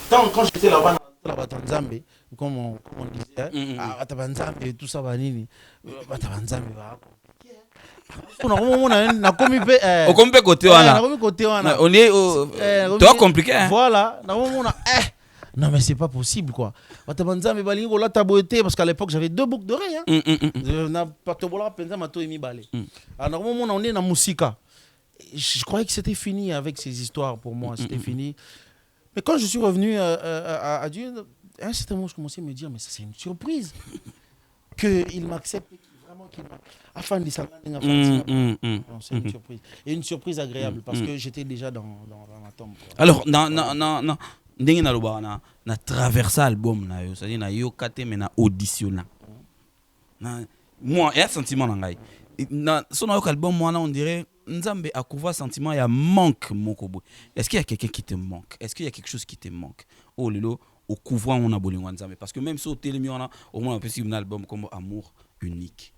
C: quand j'étais là-bas dans Tanzanie, comme on disait, et tout ça, na komi pe
B: au compe côté wana
C: na komi côté wana
B: on est toi compliqué hein?
C: Voilà na mona non mais c'est pas possible quoi. Batabanza me balingo la taboté parce qu'à l'époque j'avais 2 boucles d'oreilles hein. Na patobola penza mato emi balé. Alors on est na musika. Je croyais que c'était fini avec ces histoires pour moi, c'était fini. Mais quand je suis revenu à Dieu, à un certain moment je commençais à me dire mais ça c'est une surprise qu'il m'accepte. Afin de c'est une surprise. Et une surprise agréable parce que j'étais déjà dans ma tombe. Quoi.
B: Alors, non, ndenge na loba na traverser album na yo, c'est-à-dire na yo kate mais na auditionner. Moi, il y a un sentiment dans ngai. Na son album moi on dirait Nzambe a couvert sentiment il y a manque mokobo. Est-ce qu'il y a quelqu'un qui te manque? Est-ce qu'il y a quelque chose qui te manque? Oh lelo au couvert on a bolingo Nzambe parce que même si au télé on a au moins un peu un album comme Amour unique.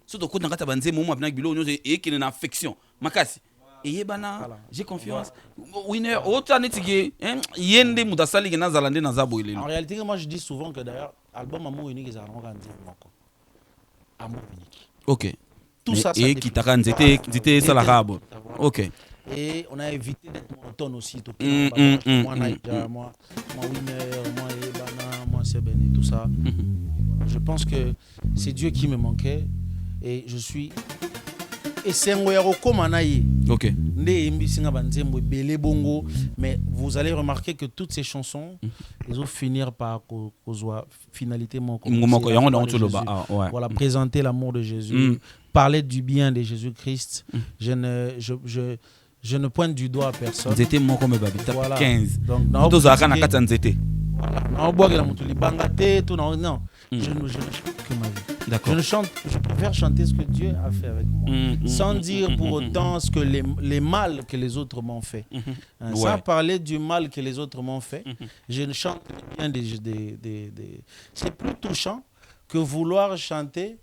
B: Surtout quand on a banzé moi avec bilo nous et qui est une affection makasi et bana j'ai confiance winner autant netiki yende mudasali ke nazalande nazabo ile.
C: En réalité moi je dis souvent que d'ailleurs album Amour unique ils ont organisé Amour unique.
B: OK.
C: Tout ça
B: et qui t'a c'était ça la rabo. OK.
C: Et on a évité d'être monotone aussi tout moi Naija moi winner moi Ebana moi Sebene tout ça. Je pense que c'est Dieu qui me manquait. Et je suis
B: OK.
C: Mais vous allez remarquer que toutes ces chansons ils vont finir par finalité voilà, présenter l'amour de Jésus, parler du bien de Jésus-Christ. Je ne pointe du doigt à personne.
B: C'était mon comme babi 15.
C: Donc
B: non.
C: Je ne chante que ma vie.
B: D'accord.
C: Je préfère chanter ce que Dieu a fait avec moi, sans dire pour autant ce que les mal que les autres m'ont fait. Sans parler du mal que les autres m'ont fait, je ne chante bien c'est plus touchant que vouloir chanter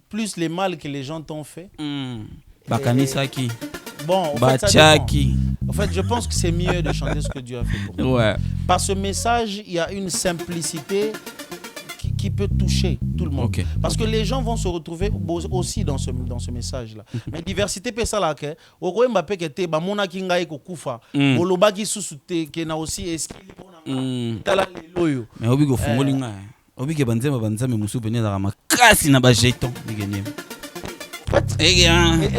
C: plus les mal que les gens t'ont fait.
B: Bakanisaki.
C: Bon, en fait, je pense que c'est mieux de chanter ce que Dieu a fait pour moi.
B: Ouais.
C: Par ce message, il y a une simplicité qui peut toucher tout le monde.
B: Okay.
C: Parce que les gens vont se retrouver aussi dans ce message-là. Mais diversité, c'est ça là. Au Mbappé qui était, Mona Kinga et Kokufa, Oloba qui sous-souté, qui n'a aussi esquilé.
B: Mais Obi go fungolinga. Obi ke banzema musu venir dans ma kasi na ba jeton bigenyem.
C: Et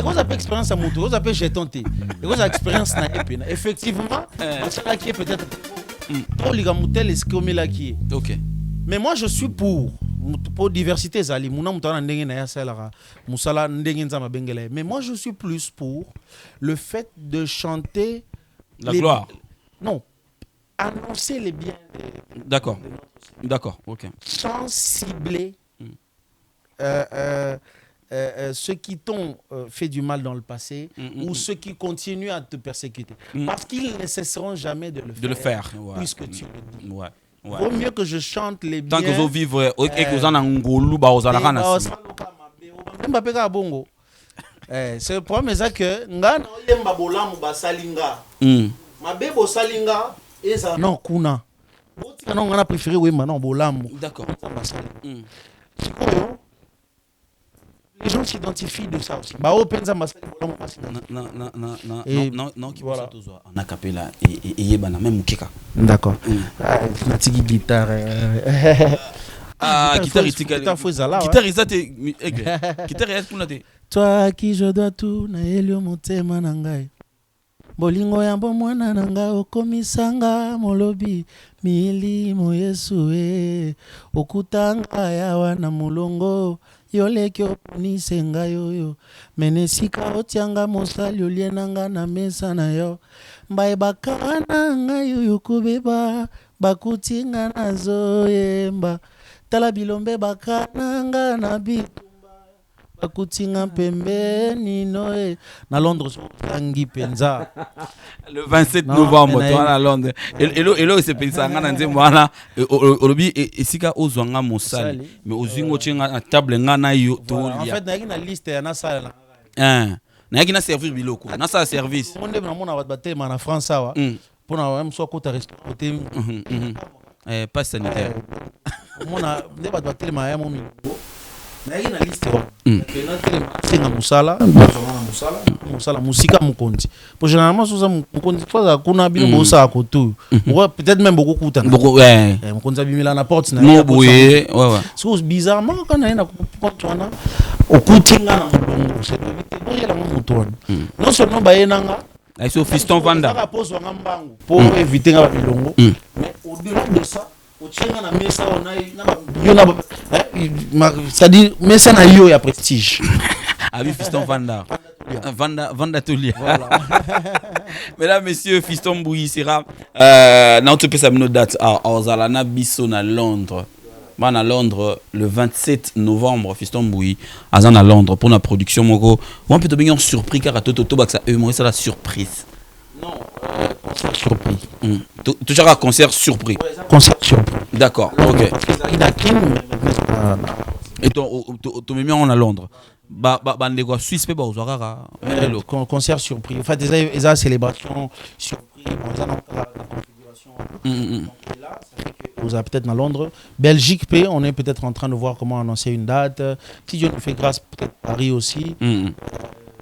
C: quand vous avez expérience à moto, vous avez jeton et vous avez expérience na epena. Effectivement, ça qui est peut-être pour les gamoutel est-ce qu'on met là qui est.
B: OK.
C: Mais moi je suis pour diversité zali muna mutana ndenge na ya sala musala ndenge nzama bengele. Mais moi je suis plus pour le fait de chanter
B: la gloire.
C: Non, annoncer les biens.
B: D'accord. D'accord. OK.
C: Sans cibler ceux qui t'ont fait du mal dans le passé ou ceux qui continuent à te persécuter. Parce qu'ils ne cesseront jamais de le faire. Puisque tu le dis.
B: Ouais.
C: Vaut mieux que je chante les biens.
B: Tant que vous vivez et que vous en angolu ba ozala kana.
C: Mbappé ka bongo. C'est le problème c'est que nga na yemba bolamu basalinga. Mabe bosalinga eza non kuna. Botika non ngana préféré wemba non bolamu.
B: D'accord.
C: Les gens s'identifient de ça aussi. Bah openza masali bolamu pasina.
B: Non qui voilà. On a capé là et yebana même mukeka.
C: D'accord. Natiki guitare.
B: Guitare itika. Guitare izate guitare yakunate.
C: Toi qui je dois tout na elio motema na ngai. Bolingo ya mwana na ngai okomisanga molobi milimo Yesu okutanga yawa na mulongo yoleki oponise ngai oyo menesika otianga mosali olienanga na mesa na yo mbaye bakana ngai oyo kobeba bakutinga na zoyemba tala bilombe bakananga na bitumba bakutinga pembeni noe na Londres tangi penza
B: le 27 novembre toi à Londres et c'est pensa ngana nzembo wana olobi esika ozwanga mosali mais ozingo chenga na table ngana yo to
C: en fait na na liste ya na sala
B: na yaki na servir biloko na sa service
C: monde na mona batema na France awa pona même soit kota restaurant
B: pas sanitaire
C: mona ne batema ya momi na liste na musala musala musika mukonzi pour généralement soza mukonzi kwa kuna bino bosa akoto peut-être même beaucoup kuta mukonzi abimila na porte na
B: ouais
C: so bizarrement quand na porte wana okutinga na mulongo c'est éviter boyela mutwana non seulement bayenanga
B: avec ce fiston Vanda
C: pour éviter la bilongo mais au-delà de ça au-delà na mesa c'est-à-dire mesa na yo ya prestige
B: avec fiston Vanda Tolia. Mesdames, messieurs, Fiston Mbouyi sera na on te peut sa date à Ozalana Bisso na Londres. À Londres le 27 novembre, Fiston Mbouyi à Londres pour la production moko. On peut te bien surpris car Toto ça moi c'est la surprise.
C: Non, concert surpris.
B: Toujours un concert surpris.
C: Ouais, concert surpris.
B: D'accord. OK. Et ton mimi on à Londres. Ndeko Suisse pe ba ozwaka
C: concert surpris. En fait déjà célébration surpris, on a la configuration. Donc là, ça fait que vous avez peut-être dans Londres, Belgique on est peut-être en train de voir comment annoncer une date. Si Dieu nous fait grâce, peut-être Paris aussi.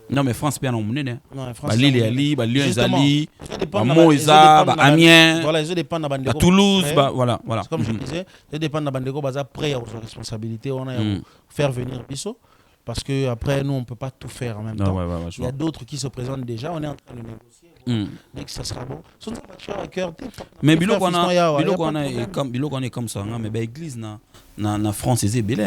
B: Non mais France bien emmené né.
C: Non, France.
B: Lille est Ali, Lyon est Ali, Moïsa, Amiens.
C: Voilà, ils dépendent de Bandeko.
B: Toulouse, voilà.
C: Comme je disais, ils dépendent de Bandeko baza prêt à aux responsabilités, on a faire venir Bisso parce que après nous on peut pas tout faire en même temps. Il y a d'autres qui se présentent déjà, on est en train de négocier. Dès que ça sera bon.
B: Mais Bilo qu'on est comme ça, mais bah église na France c'est belé.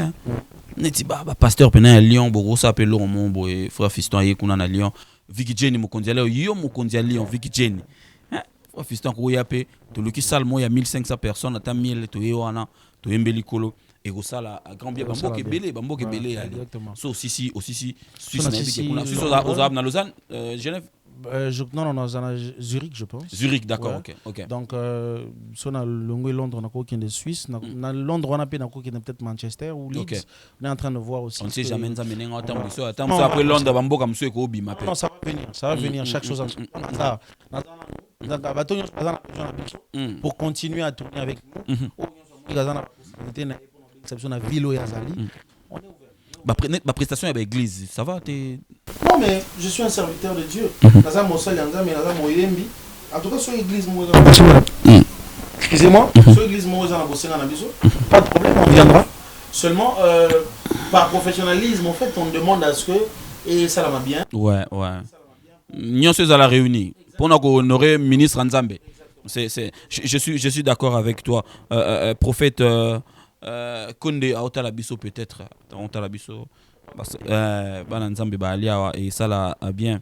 B: Neti ba pasteur pena à Lyon bogo ça appelle mon boy frère Fiston aye kuna na Lyon Vicky Jenny mokonzi ala yo mokonzi à Lyon Vicky Jenny frère Fiston ko yape to luki salmo ya 1500 personnes ata 1000 to yo wana to yembeli kolo et ko sala grand bien bamboke belé ali so aussi Suisse na Vicky kuna Suisse aux na Lausanne Genève
C: non, Zurich, je pense.
B: Zurich, d'accord,
C: ouais.
B: ok.
C: Donc, si on a Londres, on a quoi de Suisse. Dans Londres, on a peut-être Manchester ou Leeds. Okay. On est en train de voir aussi.
B: On ne sait jamais ça mener en temps. Après Londres, on va comme ça.
C: Non, ça va venir. Chaque chose en son temps. Pour continuer à tourner avec nous, on est ouvert.
B: Ma prestation est avec l'église, ça va
C: Non, mais je suis un serviteur de Dieu. En tout cas, sur l'église, excusez-moi, sur l'église, pas de problème, on viendra. Seulement, par professionnalisme, en fait, on demande à ce que, et ça va bien.
B: Ouais. Nous sommes à la réunion pour nous honorer le ministre Nzambe. Je suis d'accord avec toi, prophète. Konde a la biso peut-être la biso Nzambe ba alia et ça là bien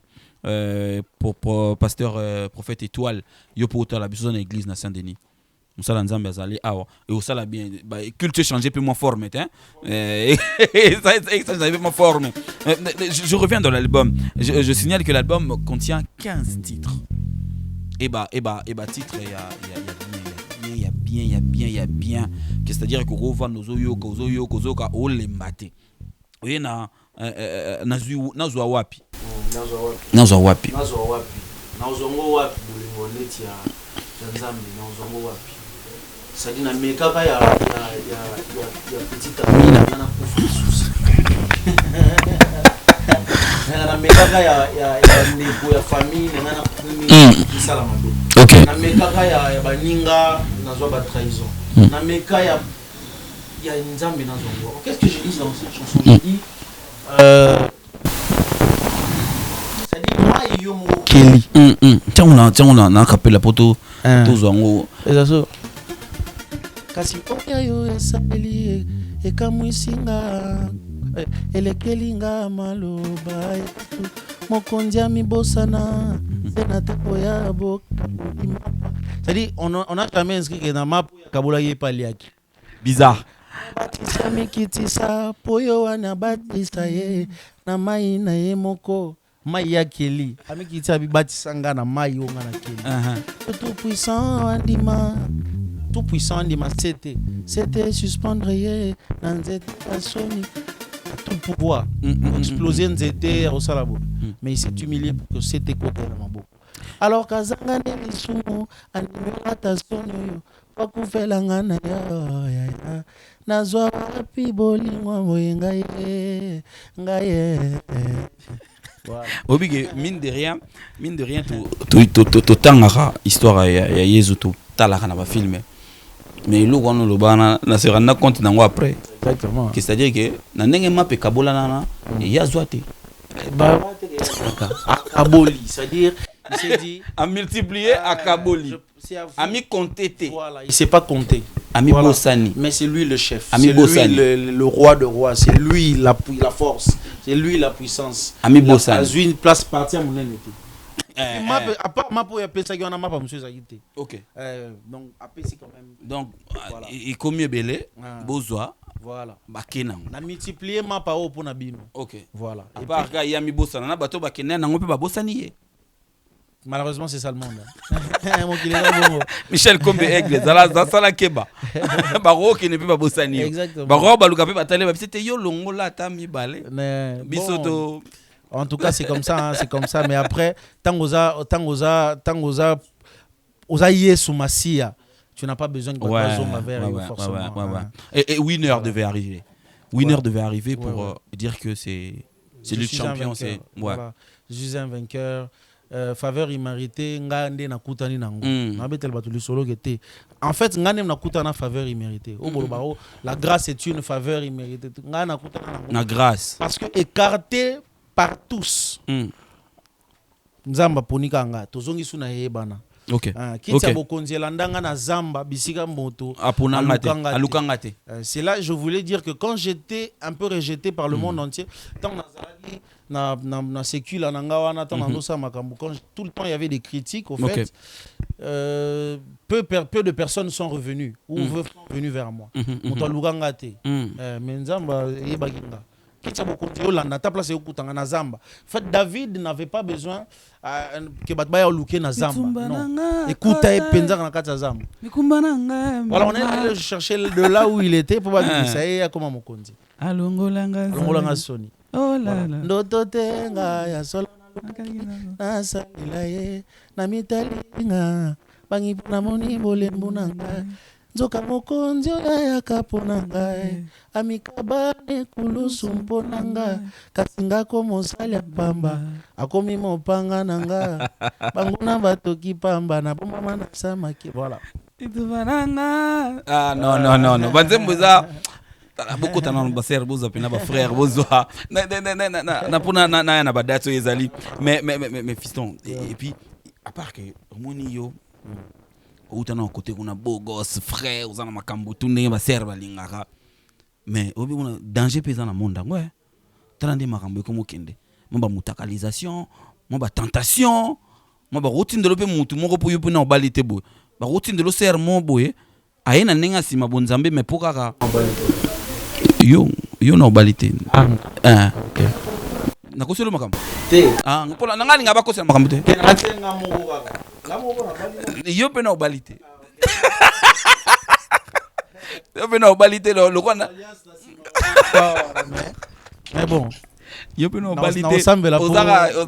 B: pour pasteur prophète étoile yo pour la biso dans l'église na Saint-Denis Moussa Nzambe azali awa et au ça là bien culture changer peu moins forme ça peu moins forme. Je reviens dans l'album, je signale que l'album contient 15 titres et titre il y a bien que c'est-à-dire que rova nozoyo kozoka olembate oye na nazwa wapi nazongo wapi bolingo neti ya Nzambe nazongo wapi sadi na mekaka ya petite amie na kufususi na mekaka ya ndeko ya famille na primi sala mabo. OK. Na mekaka ya baninga nazwa ba trahison. Na meka ya Nzambe nazongo. Qu'est-ce que je dis dans cette chanson? Je dis ça dit moi yomo Kelly. Tiens on a capella poto tozwango. Ezaso. Kasi oyo esabeli ekamwisinga elekelinga maloba mokonzi amibosana na tempo ya boka. C'est-à-dire on a jamais inscrit que na map kabola yepaliaki bizarre batisa mikitisa poyo wana batisa ye na mai na ye moko mai ya Kelly amikitisa bibatisa nga na mai onga na Kelly tout puissant andima c'était suspendre ye na nzete asoni tout pouvoir exploser nzete au salabo mais il s'est humilié pour que c'était côté na mabo.
C: alors kazanga ne lisumu animela tasono wakufela ngana ya nazwa wapi bolingo boye ngaye
B: voilà. Obige mine de rien to tangara histoire ya Yezu to talaka na ba film mais lo kono lo bana na se rendre compte nango après
C: exactement
B: que c'est-à-dire que na ndenge mape kabola nana ya zwate
C: ba akaboli c'est-à-dire il s'est dit
B: a multiplier akaboli a mi compté
C: voilà il sait pas compter
B: Ami voilà. Bossani.
C: Mais c'est lui le chef.
B: Ami
C: c'est
B: Bossani.
C: lui le roi de rois. C'est lui la force. C'est lui la puissance.
B: Ami Bossani.
C: Il a une place partie à mon ennemi. À part ma pour y ça qui on a ma pas monsieur Zagité.
B: OK.
C: Donc après c'est quand même.
B: Donc voilà. Il comme belé Bozwa.
C: Voilà.
B: Bakena.
C: Na multiplier ma pa pour na bino.
B: OK.
C: Voilà.
B: À part ga Yami Bossani na bato bakena na ngope ba Bossani.
C: Malheureusement, c'est ça le monde.
B: Michel Kombe Aigle, Zala Keba. Baro qui ne peut pas Bossani.
C: Exactement.
B: Baro Baluka peut pas t'aller. C'était yo longola tami balé.
C: Bisoto. En tout cas, c'est comme ça. Hein, c'est comme ça. Mais après, tangoza Yesu Masia, tu n'as pas besoin de forcément.
B: Et Winner devait arriver. Winner devait arriver pour dire que c'est le champion.
C: Voilà. Je suis un vainqueur. Faveur immérité ngande na kutani nango na betel batuli solo gete en fait ngande na kutana faveur immérité la grâce est une faveur immérité ngana kutana
B: na grâce
C: parce que écarté par tous nzamba ponika nga tozongi suna yebana
B: OK
C: kitsa bokonzela ndanga na zamba bisika moto
B: alukangate
C: c'est là je voulais dire que quand j'étais un peu rejeté par le monde entier tant nazali na sécule na nga wana tant na ça makambo quand tout le temps il y avait des critiques au fait peu de personnes sont revenues ou venues vers moi moto alukangate mais nzamba yebakinga kitsa bokonzela landa ta place ekutanga na zamba en fait David n'avait pas besoin que batbaya luke na zamba non écoute penza na kata zamba voilà on est allé chercher de là où il était pour pas ça y comme mokonzi alongolanga soni oh là là ndoto tenga ya solo na salila ye na mitalinga bangi na moni bolembu nanga nzoka mokonzi ya kapona ngai amikabane kulusu mponanga kasinga ko mosali ya pamba akomi mopanga nanga banguna batoki pamba na bomama na samaki voilà
B: non banzembuza beaucoup de baser bozo pena ba frère bozo na pona na na badato ezali mais fiston et puis à part que moni yo outana côté kuna beau gosse frère uzana makambo tunde ba ser balingaka mais obi kuna danger pesa na monde ouais trande makambo comme kende mo ba mutakalisation mo ba tentation mo ba routine de lope mutu moko po yopo na obalite bo ba routine de lo ser mo boye ayena nenga sima bonzambe mais pokaka yo na obalite na koselo makambo
C: te
B: ngopola nangani ngaba koselo makambo te
C: ngatenga moko kaka
B: yo pe na obalite yo pe na obalite lo kwana
C: mais bon
B: yo pe na obalite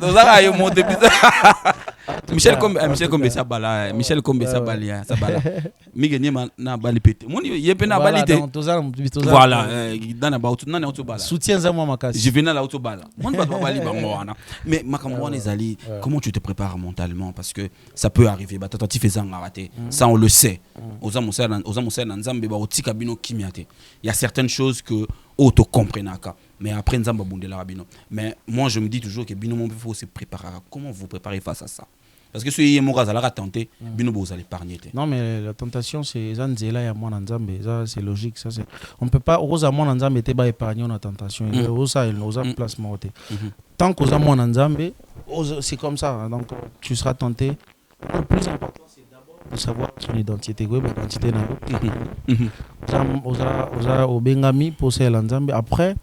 B: ozaka yo monte pisa Michel Kombe sabala migeni na bali pete moni yepe na balite voilà dana ba auto nana auto bala
C: soutien za moi makasi
B: je venais là auto bala moni ba bali bango wana mais makambo wana ezali comment tu te prépares mentalement parce que ça peut arriver ba tentative ezanga raté ça on le sait oza musala na nzambe ba otika bino kimiate il y a certaines choses que auto comprenaka mais après nzamba bundela rabino mais moi je me dis toujours que bino mon faut se préparer comment vous préparez face à ça parce que si vous avez tenté, vous allez épargner.
C: Non, mais la tentation, c'est Zanzela et moi Nzambe. Ça, c'est logique. Ça, c'est... On ne peut pas. Heureusement, Nzambe n'était pas épargné la tentation. Il a un placement. Tant que moi Nzambe, c'est comme ça. Donc, tu seras tenté. Le plus important, c'est d'abord de savoir son identité. L'identité au Bengami pour celle Nzambe. Après,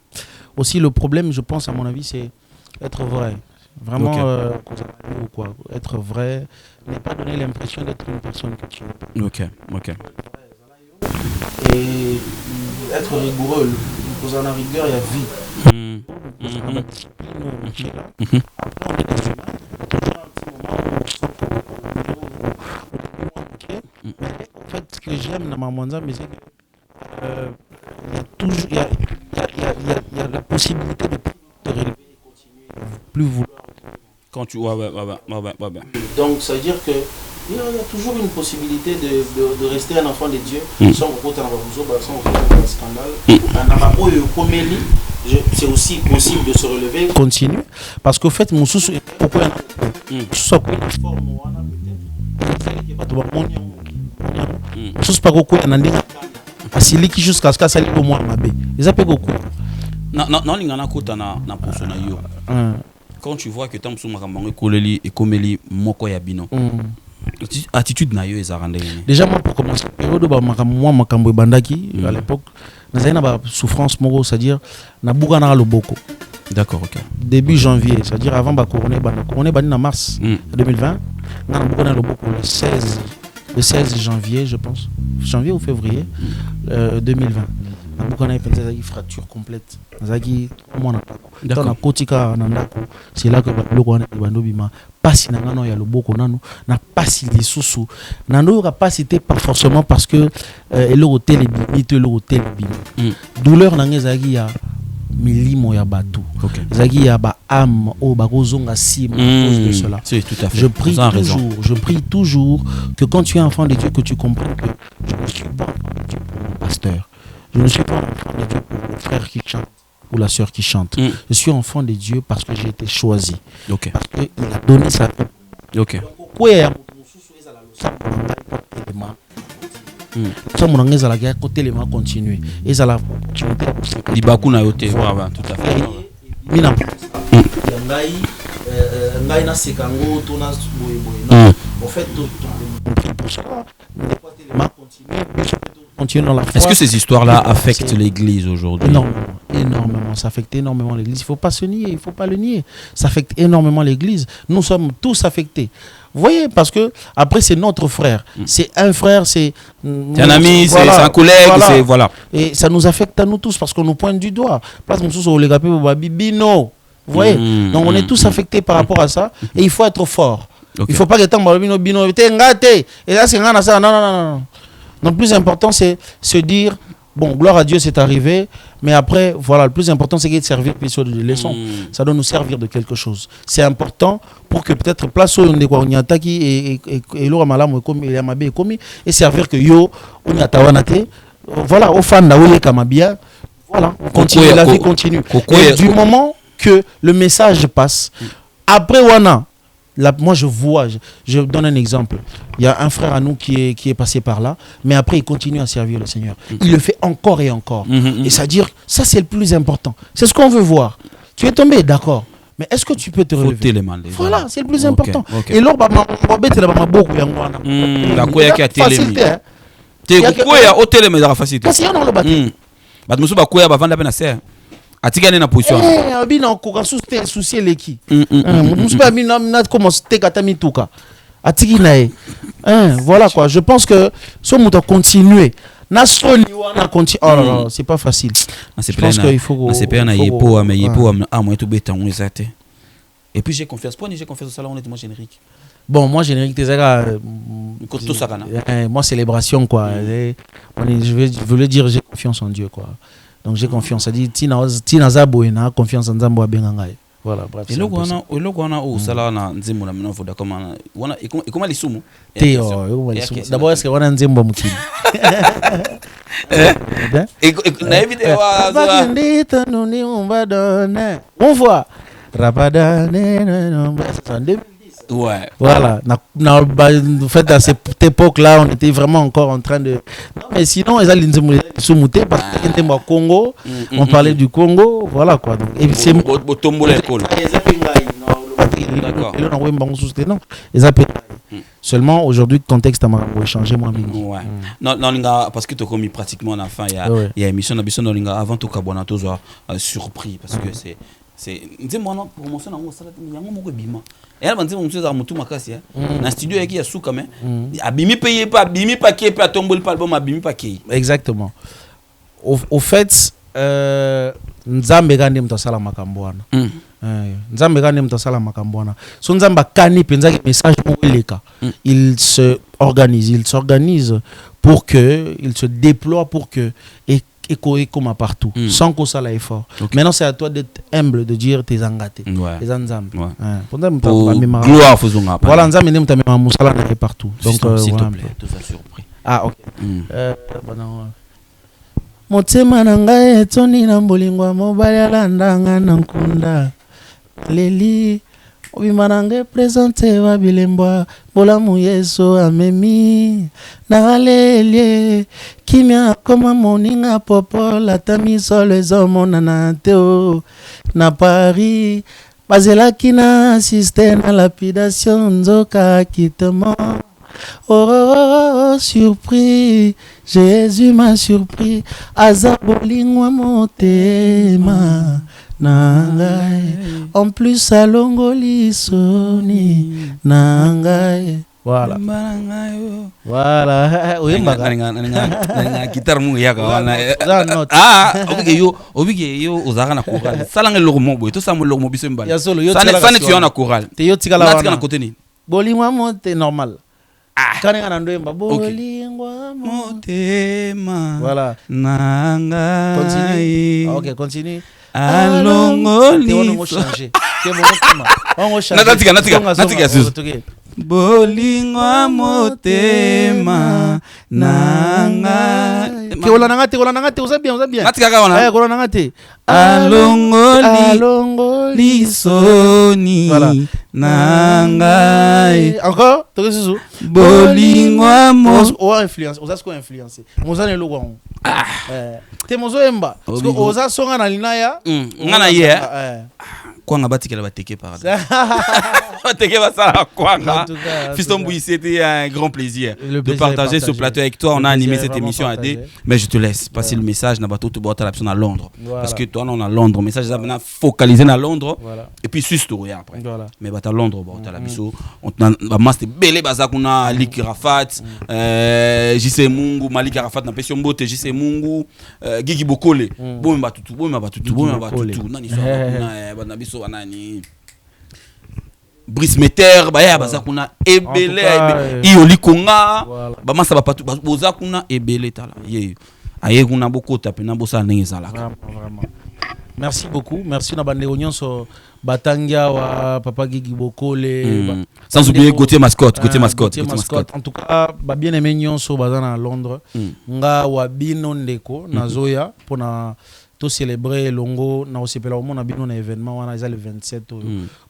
C: aussi, le problème, je pense, à mon avis, c'est être vrai. Vraiment, être vrai, ne pas donner l'impression d'être une personne que tu n'es pas.
B: Ok.
C: Et être rigoureux, pour en rigueur, il y a vie. Après, on est des humains, toujours un petit moment où on sent Mais en fait, ce que j'aime dans ma Mwanza, c'est que il y a toujours il y a la possibilité de te relever et continuer, plus vouloir.
B: Quand tu
C: Donc ça veut dire que il y a toujours une possibilité de rester un enfant de Dieu sans aucun scandale. C'est aussi possible de se relever. Continue. Parce qu'au fait, mon sous pourquoi soit une forme sous pas beaucoup asili qui jusqu'à ce que ça au moins mabé. Ils appellent beaucoup.
B: Non, l'ingana kota na persona yo. Quand tu vois que tant que makambo ekoleli et komeli moko ya bino. Attitude na yo ezarande.
C: Déjà moi pour commencer période ba makambo bandaki à l'époque nazana ba souffrance moko, c'est-à-dire na buka na loboko.
B: D'accord, OK.
C: Début janvier, c'est-à-dire avant ba couronner bani na mars 2020, na buka na loboko le 16 janvier, je pense. Janvier ou février 2020. Na buka na une fracture complète. Nazaki mona dans na kotika na ndako, c'est là que loko na bandobima pasi na ngano ya loboko nano na pasi lisusu nando ka pasi te pas forcément parce que elo hotel limite elo hotel bim douleur na ngezaki ya milimo ya batou zaki ya ba âme o bakozonga si à cause de cela.
B: C'est tout à fait.
C: Je prie toujours que quand tu es enfant de Dieu que tu comprennes que je ne suis pas enfant de Dieu pour mon pasteur, je ne suis pas enfant de Dieu pour le frère qui chante ou la sœur qui chante. Je suis enfant de Dieu parce que j'ai été choisi.
B: OK.
C: Parce qu'il a donné sa vie.
B: OK.
C: Ça mon anglaise la guerre côté les mains continuer et ça la
B: libaku na yote voilà tout à fait.
C: Mina ngai na sekango to na boy en fait pour ça les mains continuer dans la foi.
B: Est-ce que ces histoires-là affectent l'église aujourd'hui?
C: Énormément, ça affecte énormément l'église. Il ne faut pas se nier, il ne faut pas le nier. Ça affecte énormément l'église. Nous sommes tous affectés. Vous voyez, parce que après c'est notre frère. C'est un frère, c'est
B: un ami, c'est un collègue, c'est voilà.
C: Et ça nous affecte à nous tous parce qu'on nous pointe du doigt. Parce que vous voyez, donc on est tous affectés par rapport à ça et il faut être fort. Il ne faut pas que bino et là c'est non. Donc le plus important c'est se dire bon, gloire à Dieu, c'est arrivé, mais après, voilà, le plus important, c'est de servir de leçon. Ça doit nous servir de quelque chose. C'est important pour que peut-être place où on est quoi, on y attaque et servir que yo, on y attaque. Voilà, au fan d'aouye kamabia, voilà, on continue, la vie continue. Et du moment que le message passe, après wana. Là, moi je vois, je donne un exemple. Il y a un frère à nous qui est passé par là, mais après il continue à servir le Seigneur. Il le fait encore et encore. Et c'est-à-dire, ça c'est le plus important. C'est ce qu'on veut voir. Tu es tombé, d'accord. Mais est-ce que tu peux te relever? Voilà, c'est le plus important. Et là,
B: atikane na position
C: abina ko souci souci leki musuba mina na commence te kata mituka atiki nae voilà quoi. Je pense que ce muta continuer na soli wana continue. Oh là là, c'est pas facile. Je pense qu'il faut
B: c'est pas na yepo mais yepo a moins tout béton exact. Et puis j'ai confiance au salon honnêtement générique.
C: Bon, moi générique moi célébration quoi. Je veux dire j'ai confiance en Dieu quoi. Donc j'ai confiance, ça dit Tina Zabo et na confiance en Zambo Bengangai. Voilà, bref.
B: Et le wana au sala na nzembo na mino voda comment wana et comment les sumo.
C: D'abord est-ce que wana nzembo mukili.
B: Na évité wa
C: ndita nuni umbadone. On voit Rabada ne.
B: Ouais.
C: Voilà. En fait, à cette époque-là, on était vraiment encore en train de. Non, mais sinon, ils allaient nous parce que c'était au Congo. On parlait du Congo. Voilà quoi. Donc, et c'est. Seulement aujourd'hui, le contexte a changé moins.
B: Ouais. Non, parce que tu as commis pratiquement à la fin. Il y a émission avant tout Kabwana, tu as surpris parce que c'est nzembo promotion na ngosala yango moko bima et là nzembo mutsu za mutu makasi na studio yaki ya suka mais abimi paye pas abimi paquet pas tombol pas album abimi paquet.
C: Exactement. Au fait nzambe gande mtasala makambo wana Nzambe ka nem tasala makambo wana. So nzamba kani penza ke message mo eleka. Il s'organise pour que il se déploie pour que et comme partout, sans qu'on ça l'effort. Maintenant, c'est à toi d'être humble, de dire tes engatés, tes ensembles.
B: Gloire, faisons après.
C: Voilà, ensemble, nous t'as même moussala partout. Donc,
B: s'il te plaît, tout ça surpris.
C: Ah, ok. Motema nanga etoni na mbolingwa mobali alandanga na nkunda leli obimananga presente wa bilembwa bolamu yeso amemi na lelie kimia koma moninga popo la tamisolo ezomona na teo na Paris bazelaki na assiste na lapidation nzoka kitemo. Oh, surpris, Jésus m'a surpris. Azabolingwa motema nangai. En plus alongoli soni nangai. Voilà. Voilà. Oui,
B: na guitare mu yaka wana. Ah, obige yo ozaka na chorale. Salanga lomo boy, to samu lomo biso mbala.
C: Ya solo yo
B: sana tu na chorale.
C: Te yo tikala wana.
B: Na côté ni.
C: Bolingwa mote normal.
B: Kanenga na ndoemba bolingwa motema. Voilà. Nanga.
C: Continue. OK, continue.
B: Alongoli.
C: On va changer. C'est bon comment? On va changer.
B: Natika susu. Bolingwa motema nanga.
C: Kola nanga te oza bien.
B: Natika ka wana.
C: Kola nanga te.
B: Alongoli soni.
C: Voilà.
B: Nanga.
C: Encore? Toke susu.
B: Bolingwa motema.
C: On influence, on a ce qu'on influencer. Moza ne logo. Te mozo emba. Parce que oza songa na linaya.
B: Ngana ye. Kwanga batikela bateke par hasard. Bateke basala kwanga. Fiston Bouy, c'était un grand plaisir de partager ce plateau avec toi. On a animé cette émission à deux. Mais je te laisse passer le message na bateau to bota la personne à Londres. Parce que toi on a Londres, message ça maintenant focalisé na Londres. Et puis suisse to après. Mais bata Londres bota la biso. On a master belé bazakuna Lik Rafat, JC Mungu, Malik Rafat na Pession Bote, JC Mungu, Gigi Bokole. Bon batutu. Nani so na biso wanani Brice Meter baya bazakuna ebele ioli konga bamasa bapatu bozakuna ebele tala ye aye kuna bokota pena bosa neza la.
C: Merci beaucoup, merci na bande nyonso batangia wa papa Gigi Bokole
B: sans oublier Gauthier Mascotte.
C: En tout cas ba bien aimé nyonso bazana à Londres nga wa bino ndeko nazoya pona to célébrer longo na osepela au monde bino na événement wana le 27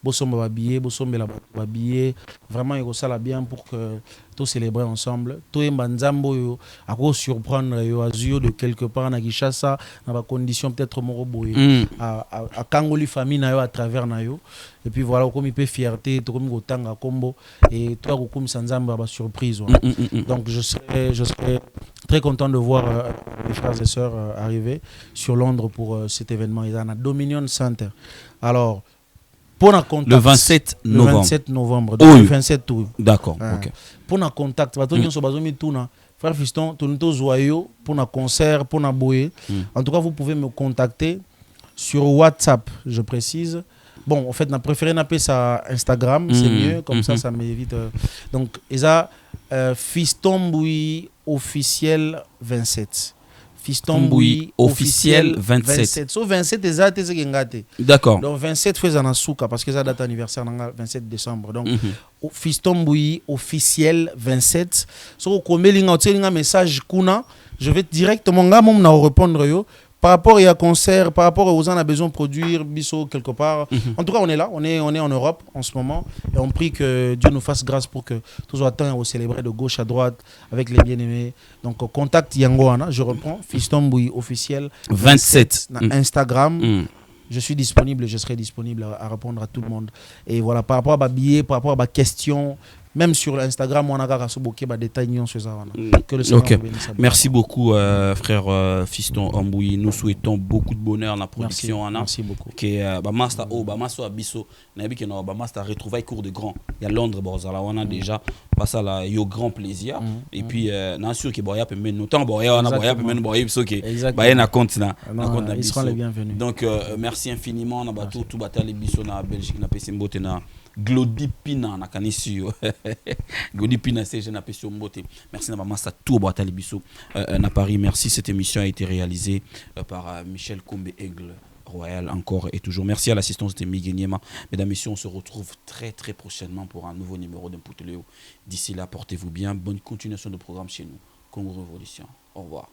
C: bosomba ba billet bosombela ba billet vraiment iko sala bien pour que to célébrer ensemble to yemba nzambo yo ako surprendre yo azuyo de quelque part na Kinshasa na ba condition peut-être moko boye à kangoli famille na yo à travers na yo et puis voilà comme il peut fierté to comme gotanga kombo et toi comme nzambo ba surprise donc je serai très content de voir mes frères et sœurs arriver sur Londres pour cet événement. Ils en a Dominion Center. Alors, pour un contact,
B: le 27 novembre.
C: Le 27 novembre. Donc, le 27 tout.
B: D'accord. Ok.
C: Pour un contact, frère Fiston, tout joyeux pour un concert, pour un boyer. En tout cas, vous pouvez me contacter sur WhatsApp, je précise. Bon, en fait, on préféré n'appeler ça Instagram, c'est mieux, comme ça m'évite. Donc, Isa Fiston Bouy officiel 27. Fiston Bouy officiel 27. So 27 exact c'est ngate.
B: D'accord.
C: Donc 27 faisant en souka parce que ça date anniversaire 27 décembre. Donc Fiston Bouy officiel 27. So komelinga otelinga message kuna, je vais directement nga mom na répondre yo. Par rapport à un concert, par rapport aux gens qui ont besoin de produire, biso quelque part. En tout cas, on est là, on est en Europe en ce moment. Et on prie que Dieu nous fasse grâce pour que tous les temps, on célébrer de gauche à droite avec les bien-aimés. Donc, contact Yangoana, je reprends, Fiston Bouy officiel 27 Instagram. Je suis disponible, je serai disponible à répondre à tout le monde. Et voilà, par rapport à ma billet, par rapport à ma question, même sur Instagram on a ka soboke ba détail sur ça que le
B: Seigneur bénisse. Merci beaucoup frère Fiston Ambouyi, nous souhaitons beaucoup de bonheur dans la production.
C: Merci beaucoup.
B: Que ba master abiso na bi que ba master retrouvaille cours de grand. Il y a Londres bozala on a déjà pas ça là yo grand plaisir et puis na sûr que boya peut même autant boya on a boya peut même boya biso que ba na compte na compte na
C: ils seront les bienvenus.
B: Donc merci infiniment na ba tout batali biso na Belgique na pesi mbote na Glodipina na kanisi Glodipina c'est je na pesi mbote. Merci na ba master tout batali biso na Paris. Merci, cette émission a été réalisée par Michel Kombe Aigle Royal encore et toujours. Merci à l'assistance de Miguel Niema. Mesdames et messieurs, on se retrouve très très prochainement pour un nouveau numéro d'Imputeleo. D'ici là, portez-vous bien. Bonne continuation de programme chez nous. Congo Révolution. Au revoir.